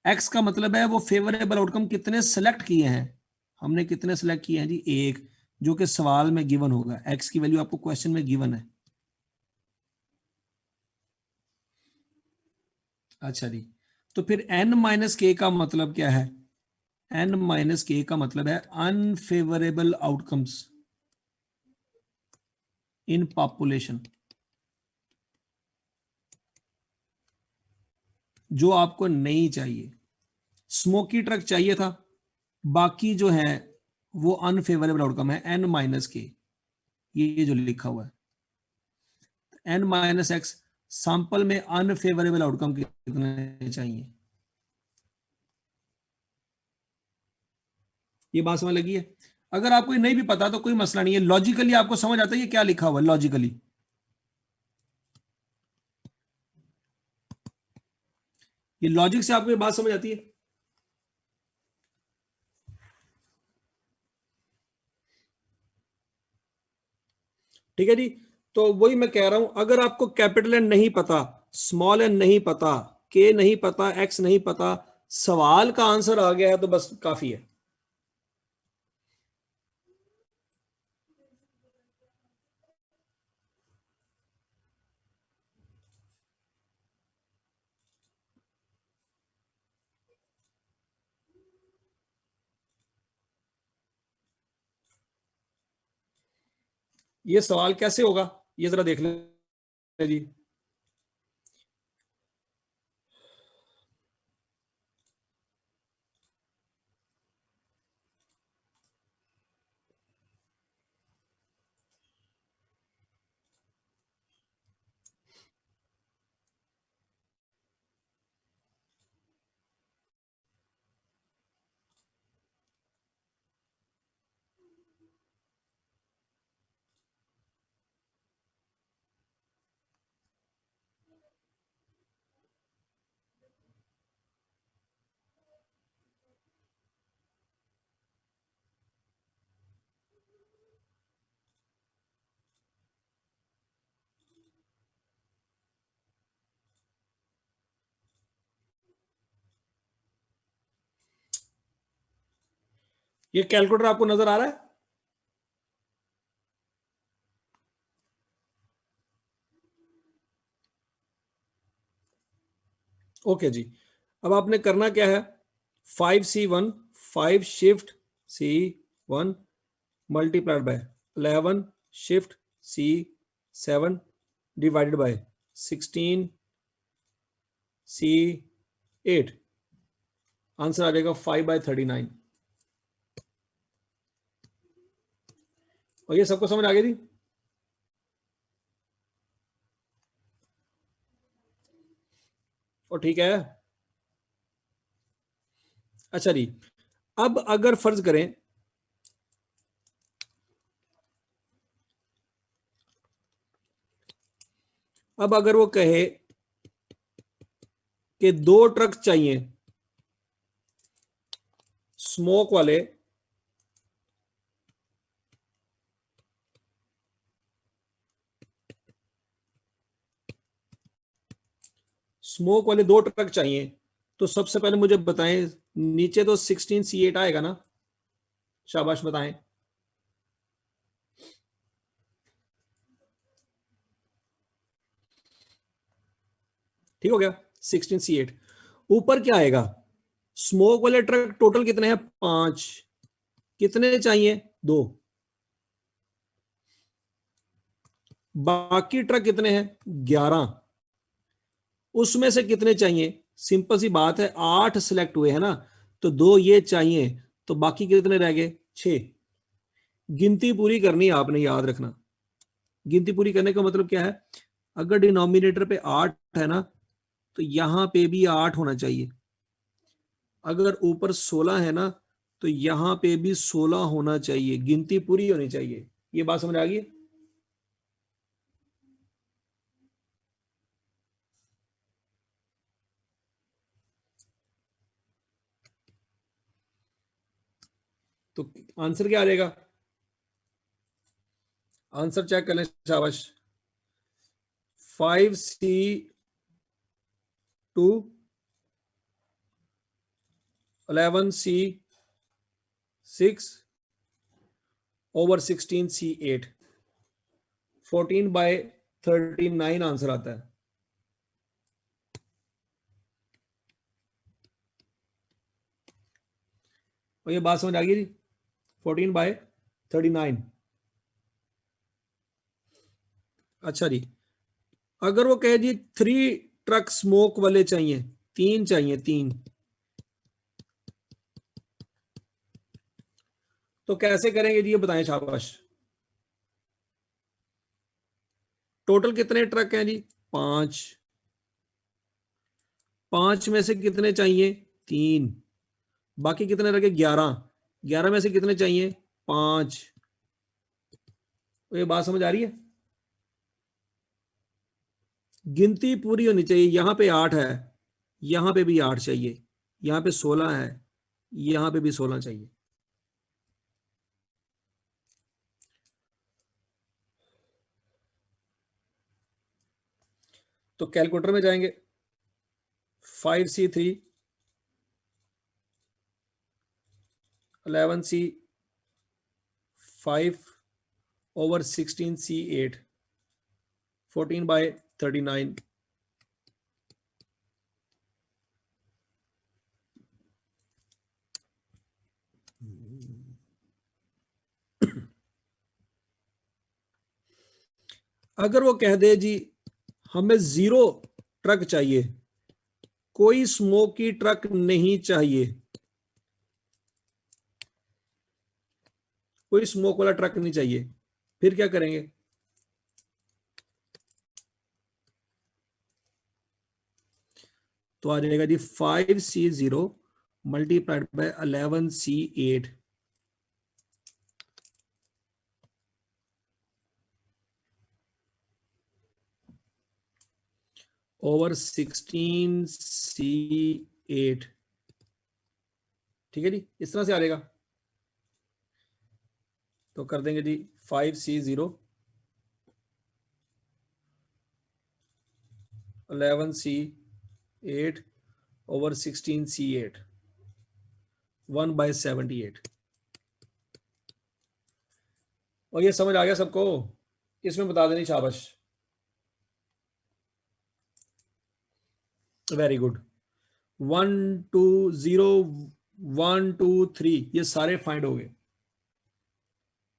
एक्स का मतलब है वो फेवरेबल आउटकम कितने सेलेक्ट किए हैं। हमने कितने सेलेक्ट किए हैं जी? 1, जो कि सवाल में गिवन होगा। एक्स की वैल्यू आपको क्वेश्चन में गिवन है। अच्छा जी, तो फिर एन माइनस के का मतलब क्या है? एन माइनस के का मतलब है अनफेवरेबल आउटकम्स इन पॉपुलेशन। जो आपको नहीं चाहिए। स्मोकी ट्रक चाहिए था, बाकी जो है वो अनफेवरेबल आउटकम है एन माइनस के। ये जो लिखा हुआ है एन माइनस एक्स, सैंपल में अनफेवरेबल आउटकम कितने चाहिए। ये बात समझ लगी है? अगर आपको ये नहीं भी पता तो कोई मसला नहीं है, लॉजिकली आपको समझ आता है ये क्या लिखा हुआ है लॉजिकली। ये लॉजिक से आपको ये बात समझ आती है? ठीक है जी? तो वही मैं कह रहा हूं, अगर आपको कैपिटल एन नहीं पता, स्मॉल एन नहीं पता, के नहीं पता, एक्स नहीं पता, सवाल का आंसर आ गया है तो बस काफी है। ये सवाल कैसे होगा, ये जरा देख लें जी। ये कैलकुलेटर आपको नजर आ रहा है? ओके जी, अब आपने करना क्या है, 5C1 5 shift C1 multiplied by 11 shift C7 divided by 16 C8, answer आ जाएगा 5/39। और ये सबको समझ आ गई थी? और ठीक है। अच्छा जी, अब अगर फर्ज करें अब अगर वो कहे कि 2 ट्रक चाहिए स्मोक वाले, स्मोक वाले 2 ट्रक चाहिए, तो सबसे पहले मुझे बताएं, नीचे तो 16C8 आएगा ना? शाबाश बताएं। ठीक हो गया, 16C8। ऊपर क्या आएगा? स्मोक वाले ट्रक टोटल कितने हैं? 5। कितने चाहिए? 2। बाकी ट्रक कितने हैं? 11। उसमें से कितने चाहिए? सिंपल सी बात है, 8 सिलेक्ट हुए हैं ना, तो 2 ये चाहिए, तो बाकी कितने रह गए? 6। गिनती पूरी करनी है आपने, याद रखना। गिनती पूरी करने का मतलब क्या है? अगर डिनोमिनेटर पे 8 है ना, तो यहां पे भी 8 होना चाहिए। अगर ऊपर 16 है ना, तो यहां पे भी 16 होना चाहिए। गिनती पूरी होनी चाहिए। ये बात समझ आ गई? तो आंसर क्या आ जाएगा? आंसर चेक कर लें, शाबाश। 5C2 11C6 over 16C8 14/39 answer आता है। और ये बात समझ आ गई जी? 14/39। अच्छा जी, अगर वो कहे जी 3 ट्रक स्मोक वाले चाहिए, 3 चाहिए, 3, तो कैसे करेंगे जी? ये बताएं, शाबाश। टोटल कितने ट्रक हैं जी? 5। 5 में से कितने चाहिए? 3। बाकी कितने रह गए? 11। 11 में से कितने चाहिए? 5। तो ये बात समझ आ रही है? गिनती पूरी होनी चाहिए। यहां पे 8 है, यहां पे भी 8 चाहिए, यहां पे 16 है, यहां पे भी 16 चाहिए। तो कैलकुलेटर में जाएंगे, 5C3 11C5 ओवर 16C8 14/39। अगर वो कह दे जी हमें 0 ट्रक चाहिए, कोई स्मोक की ट्रक नहीं चाहिए, कोई स्मोक वाला ट्रक नहीं चाहिए, फिर क्या करेंगे? तो आ जाएगा जी 5C0 multiplied by 11C8 over 16C8। ठीक है जी, इस तरह से आ जाएगा। तो कर देंगे जी 5C0 11C8 ओवर 16C8 1/78। और ये समझ आ गया सबको? इसमें बता देनी, शाबाश, वेरी गुड। 1 2 0 1 2 3 ये सारे फाइंड हो गए।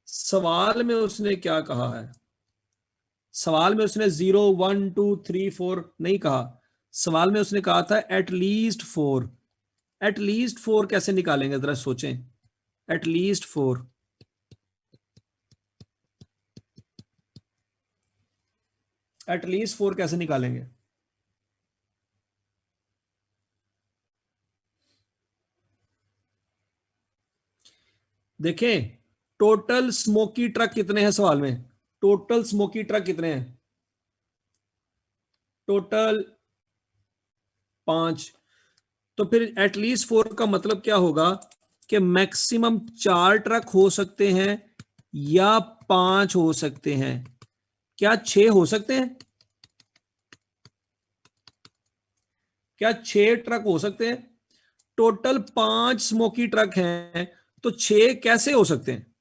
सवाल में उसने क्या कहा है? सवाल में उसने 0 1 2 3 4 नहीं कहा। सवाल में उसने कहा था एट लीस्ट 4। एट लीस्ट 4 कैसे निकालेंगे, जरा सोचें। एट लीस्ट 4, एट लीस्ट 4 कैसे निकालेंगे? देखें, टोटल स्मोकी ट्रक कितने हैं सवाल में? टोटल स्मोकी ट्रक कितने हैं? टोटल 5। तो फिर एटलीस्ट 4 का मतलब क्या होगा कि मैक्सिमम 4 ट्रक हो सकते हैं या 5 हो सकते हैं? क्या 6 हो सकते हैं? क्या 6 ट्रक हो सकते हैं? टोटल 5 स्मोकी ट्रक हैं, तो 6 कैसे हो सकते हैं?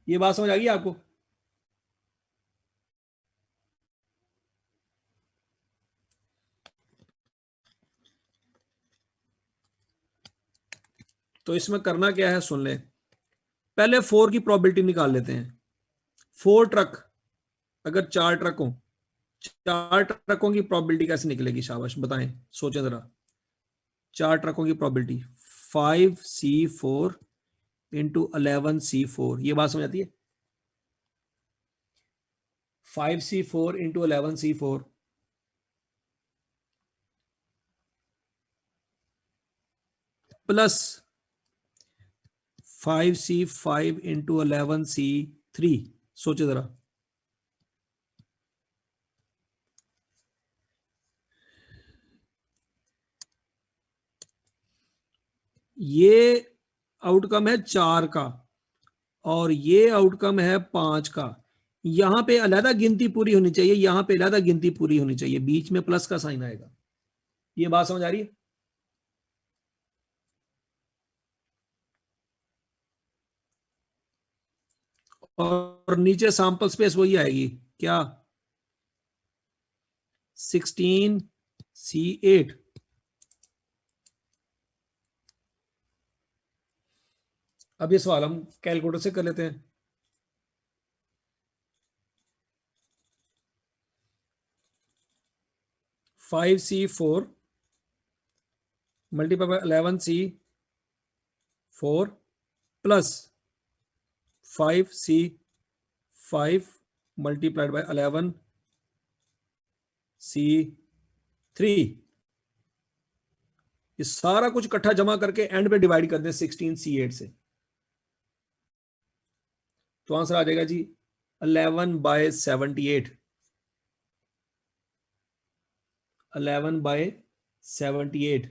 ये बात समझ आ गई आपको? तो इसमें करना क्या है, सुन ले। पहले 4 की प्रोबेबिलिटी निकाल लेते हैं। 4 ट्रक, अगर 4 ट्रक हो, 4 ट्रकों की प्रोबेबिलिटी कैसे निकलेगी? शाबाश, बताएं, सोचें जरा। 4 ट्रकों की प्रोबेबिलिटी 5C4 इंटू 11C4, ये बात समझ आती है? 5C4 into 11C4 plus 5C5 into 11C3, सोचे जरा। ये आउटकम है 4 का और ये आउटकम है 5 का। यहां पे अलहदा गिनती पूरी होनी चाहिए, यहां पे अलहदा गिनती पूरी होनी चाहिए, बीच में प्लस का साइन आएगा। ये बात समझ आ रही है? और नीचे सैंपल स्पेस वही आएगी, क्या? 16C8। अब ये सवाल हम कैलकुलेटर से कर लेते हैं। 5C4 multiply by 11C4 plus 5C5 multiplied by 11C3, ये सारा कुछ इकट्ठा जमा करके एंड पे डिवाइड कर दें 16C8 से, तो आंसर आ जाएगा जी 11/78। 11/78।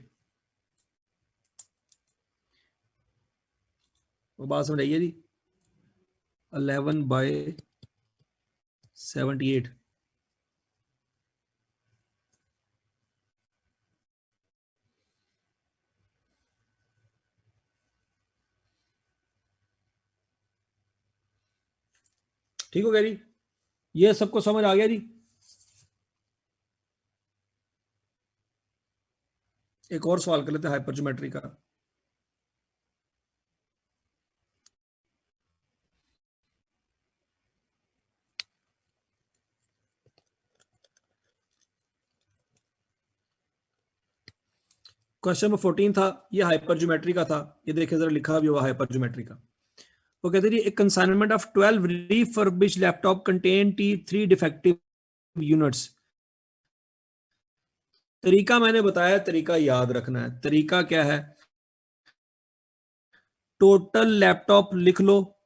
वो बात समझ आइए जी? 11/78। ठीक हो गया जी? ये सबको समझ आ गया जी? एक और सवाल कर लेते हैं हाइपरज्योमेट्री का। क्वेश्चन नंबर 14 था, ये हाइपरज्योमेट्री का था। ये देखिए जरा, लिखा भी हुआ हाइपरज्योमेट्री का। वो कहते हैं एक consignment of 12 refurbished laptop contain 3 defective units. तरीका मैंने बताया, तरीका याद रखना है। तरीका क्या है? टोटल लैपटॉप लिख लो,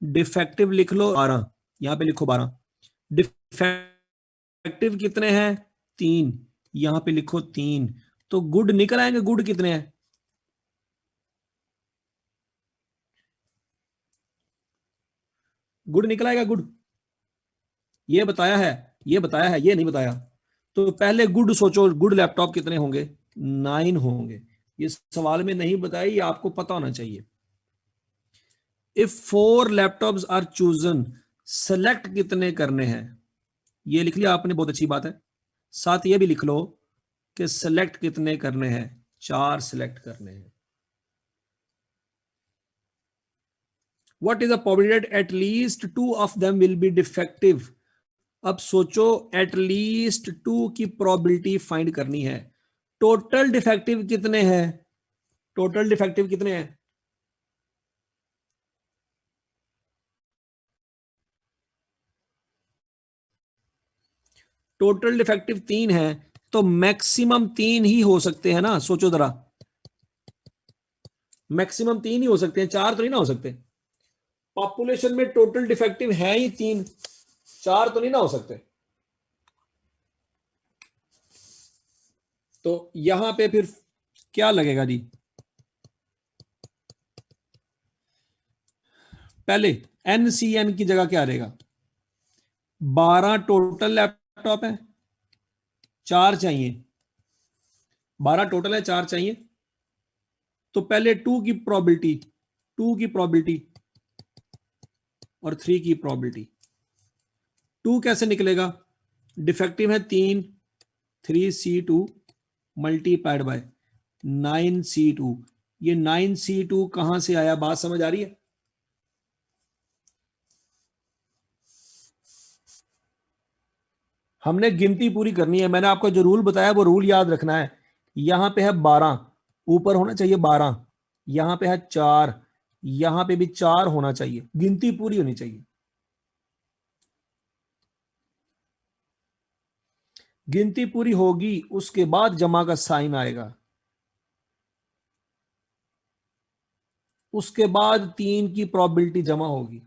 डिफेक्टिव लिख लो 12, यहां पे लिखो 12। डिफेक्टिव कितने हैं? 3, यहां पे लिखो 3। तो गुड निकल आएंगे। गुड कितने हैं? गुड निकल आएगा। गुड ये बताया है, ये बताया है, ये नहीं बताया। तो पहले गुड सोचो, गुड लैपटॉप कितने होंगे? 9 होंगे। ये सवाल में नहीं बताया, ये आपको पता होना चाहिए। If 4 laptops are chosen, select कितने करने हैं? ये लिख लिया आपने, बहुत अच्छी बात है। साथ ये भी लिख लो कि सेलेक्ट कितने करने हैं, 4 सेलेक्ट करने हैं। What is the probability at least 2 of them will be defective? अब सोचो, एटलीस्ट 2 की प्रोबेबिलिटी फाइंड करनी है। टोटल डिफेक्टिव कितने हैं? टोटल डिफेक्टिव कितने हैं? टोटल डिफेक्टिव 3 है, तो मैक्सिमम 3 ही हो सकते हैं ना। सोचो जरा, मैक्सिमम 3 ही हो सकते हैं, 4 तो नहीं ना हो सकते। पॉपुलेशन में टोटल डिफेक्टिव है ही 3, 4 तो नहीं ना हो सकते। तो यहां पे फिर क्या लगेगा जी? पहले NCN की जगह क्या रहेगा? 12 टोटल लैपटॉप है, 4 चाहिए। 12 टोटल है, 4 चाहिए। तो पहले 2 की प्रोबेबिलिटी, 2 की प्रोबेबिलिटी और 3 की प्रोबेबिलिटी। 2 कैसे निकलेगा? डिफेक्टिव है 3, 3C2 मल्टीप्लाइड बाय 9C2। ये 9C2 कहां से आया? बात समझ आ रही है? हमने गिनती पूरी करनी है। मैंने आपको जो रूल बताया वो रूल याद रखना है। यहां पे है 12, ऊपर होना चाहिए 12। यहां पे है 4, यहां पे भी 4 होना चाहिए। गिनती पूरी होनी चाहिए। गिनती पूरी होगी, उसके बाद जमा का साइन आएगा। उसके बाद 3 की प्रोबेबिलिटी जमा होगी।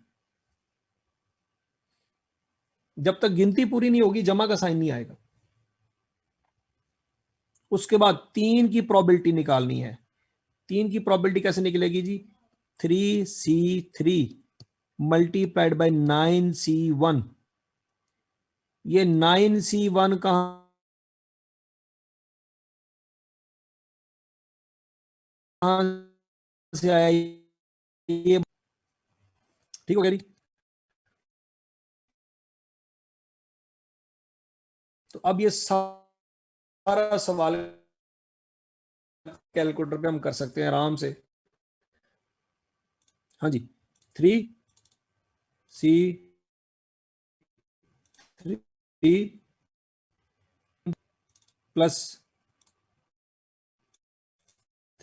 जब तक गिनती पूरी नहीं होगी, जमा का साइन नहीं आएगा। उसके बाद 3 की प्रोबेबिलिटी निकालनी है। 3 की प्रोबेबिलिटी कैसे निकलेगी जी? 3C3 multiplied by 9C1। ये 9C1 कहां से आया? ये ठीक हो गया जी? तो अब ये सारा सवाल कैलकुलेटर पे हम कर सकते हैं आराम से। हाँ जी, 3C3 प्लस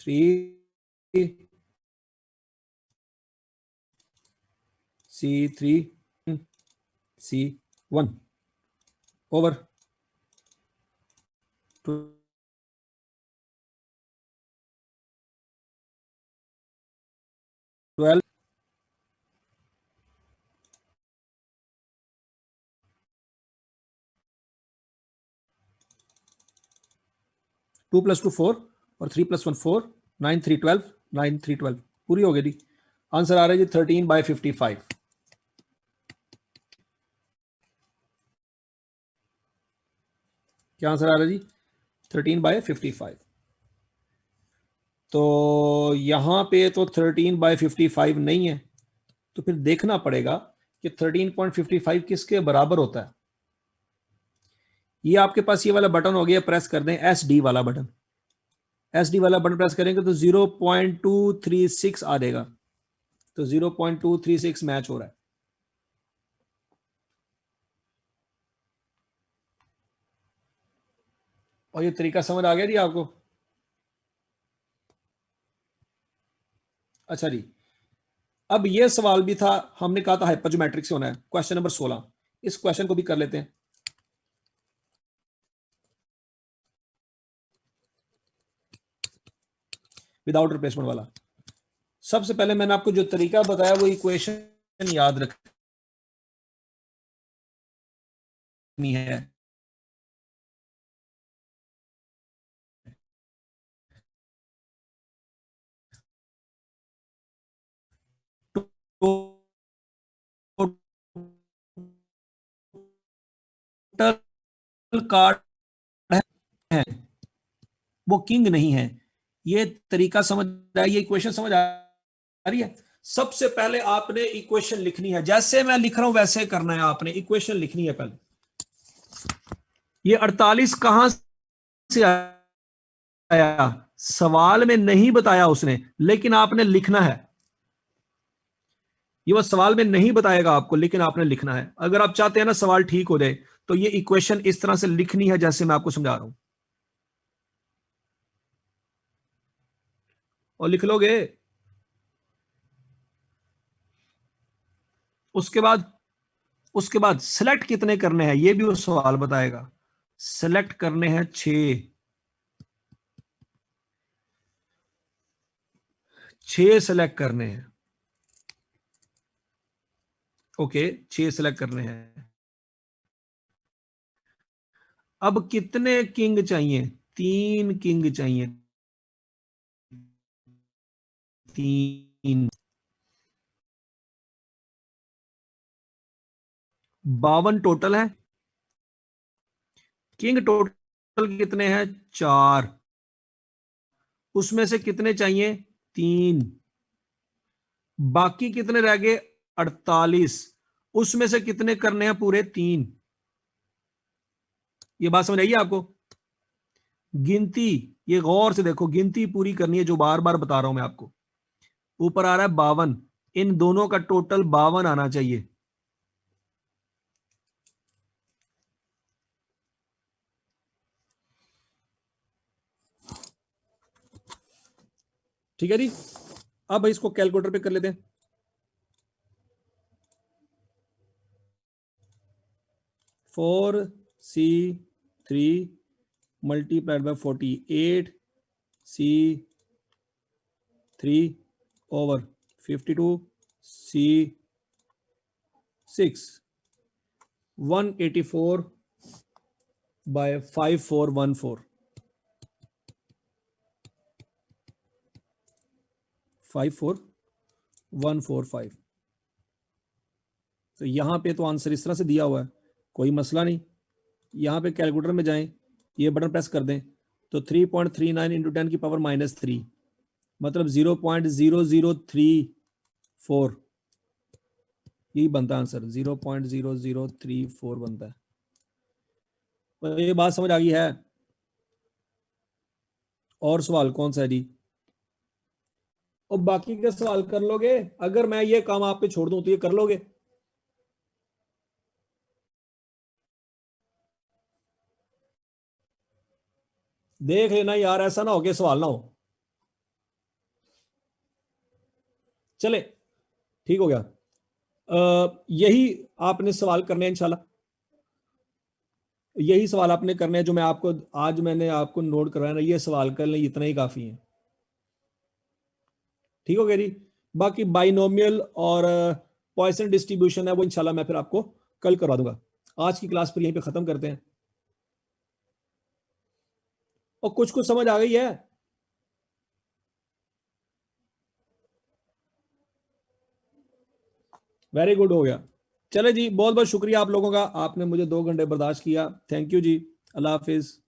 3C3C1 ओवर 12। 2 + 2 4 और 3 + 1 4, 9 3 12, 9 3 12 पूरी हो गई जी। आंसर आ रहा है जी 13/55। क्या आंसर आ रहा है जी? 13/55। तो यहां पे तो 13/55 नहीं है, तो फिर देखना पड़ेगा कि 13.55 किसके बराबर होता है। ये आपके पास ये वाला बटन हो गया, प्रेस कर दें SD वाला बटन। SD वाला बटन प्रेस करेंगे तो 0.236 आ जाएगा। तो 0.236 मैच हो रहा है। और ये तरीका समझ आ गया जी आपको? अच्छा जी, अब ये सवाल भी था, हमने कहा था हाइपरजोमेट्रिक से होना है। क्वेश्चन नंबर 16, इस क्वेश्चन को भी कर लेते हैं। विदाउट रिप्लेसमेंट वाला। सबसे पहले मैंने आपको जो तरीका बताया वो इक्वेशन याद रखनी है। टोटल कार्ड है, वो किंग नहीं है। ये तरीका समझ आ, ये इक्वेशन समझ आ रही है? सबसे पहले आपने इक्वेशन लिखनी है, जैसे मैं लिख रहा हूं वैसे करना है, आपने इक्वेशन लिखनी है पहले। ये 48 कहां से आया, सवाल में नहीं बताया उसने, लेकिन आपने लिखना है। ये वो सवाल में नहीं बताएगा आपको, लेकिन आपने लिखना है। अगर आप चाहते हैं ना सवाल ठीक हो जाए, तो ये इक्वेशन इस तरह से लिखनी है जैसे मैं आपको समझा रहा हूं, और लिख लोगे। उसके बाद सिलेक्ट कितने करने हैं ये भी वो सवाल बताएगा। सिलेक्ट करने हैं 6 सिलेक्ट करने हैं। ओके, 6 सिलेक्ट करने हैं। अब कितने किंग चाहिए? 3 किंग चाहिए, 3। 52 टोटल है। किंग टोटल कितने हैं? 4। उसमें से कितने चाहिए? 3। बाकी कितने रह गए? 48। उसमें से कितने करने हैं? पूरे 3। ये बात समझ आई है आपको? गिनती, ये गौर से देखो, गिनती पूरी करनी है जो बार बार बता रहा हूं मैं आपको। ऊपर आ रहा है 52, इन दोनों का टोटल 52 आना चाहिए। ठीक है जी। अब इसको कैलकुलेटर पे कर लेते हैं। 4C3 multiplied by 48 C3 over 52 C6 184 bye 5414 54145। तो यहां पे तो आंसर इस तरह से दिया हुआ है, कोई मसला नहीं। यहां पे कैलकुलेटर में जाएं, ये बटन प्रेस कर दें, तो 3.39 इंटू 10 की पावर -3 मतलब 0.0034, यही बनता है आंसर, 0.0034 बनता है। तो ये बात समझ आ गई है? और सवाल कौन सा है जी? और बाकी के सवाल कर लोगे? अगर मैं ये काम आप पे छोड़ दूं तो ये कर लोगे? देख लेना यार, ऐसा ना हो कि सवाल ना हो। चले, ठीक हो गया। यही आपने सवाल करने हैं इंशाल्लाह। यही सवाल आपने करने हैं जो मैं आपको आज मैंने आपको नोट करवाया ना, ये सवाल कर लें, इतना ही काफी है। ठीक हो गया जी। बाकी बाइनोमियल और पॉइसन डिस्ट्रीब्यूशन है वो इंशाल्लाह मैं फिर आपको कल करवा दूंगा। आज की क्लास पर यहीं पे खत्म करते हैं। और कुछ कुछ समझ आ गई है? वेरी गुड, हो गया। चले जी, बहुत बहुत शुक्रिया आप लोगों का, आपने मुझे 2 घंटे बर्दाश्त किया। थैंक यू जी। अल्लाह हाफिज।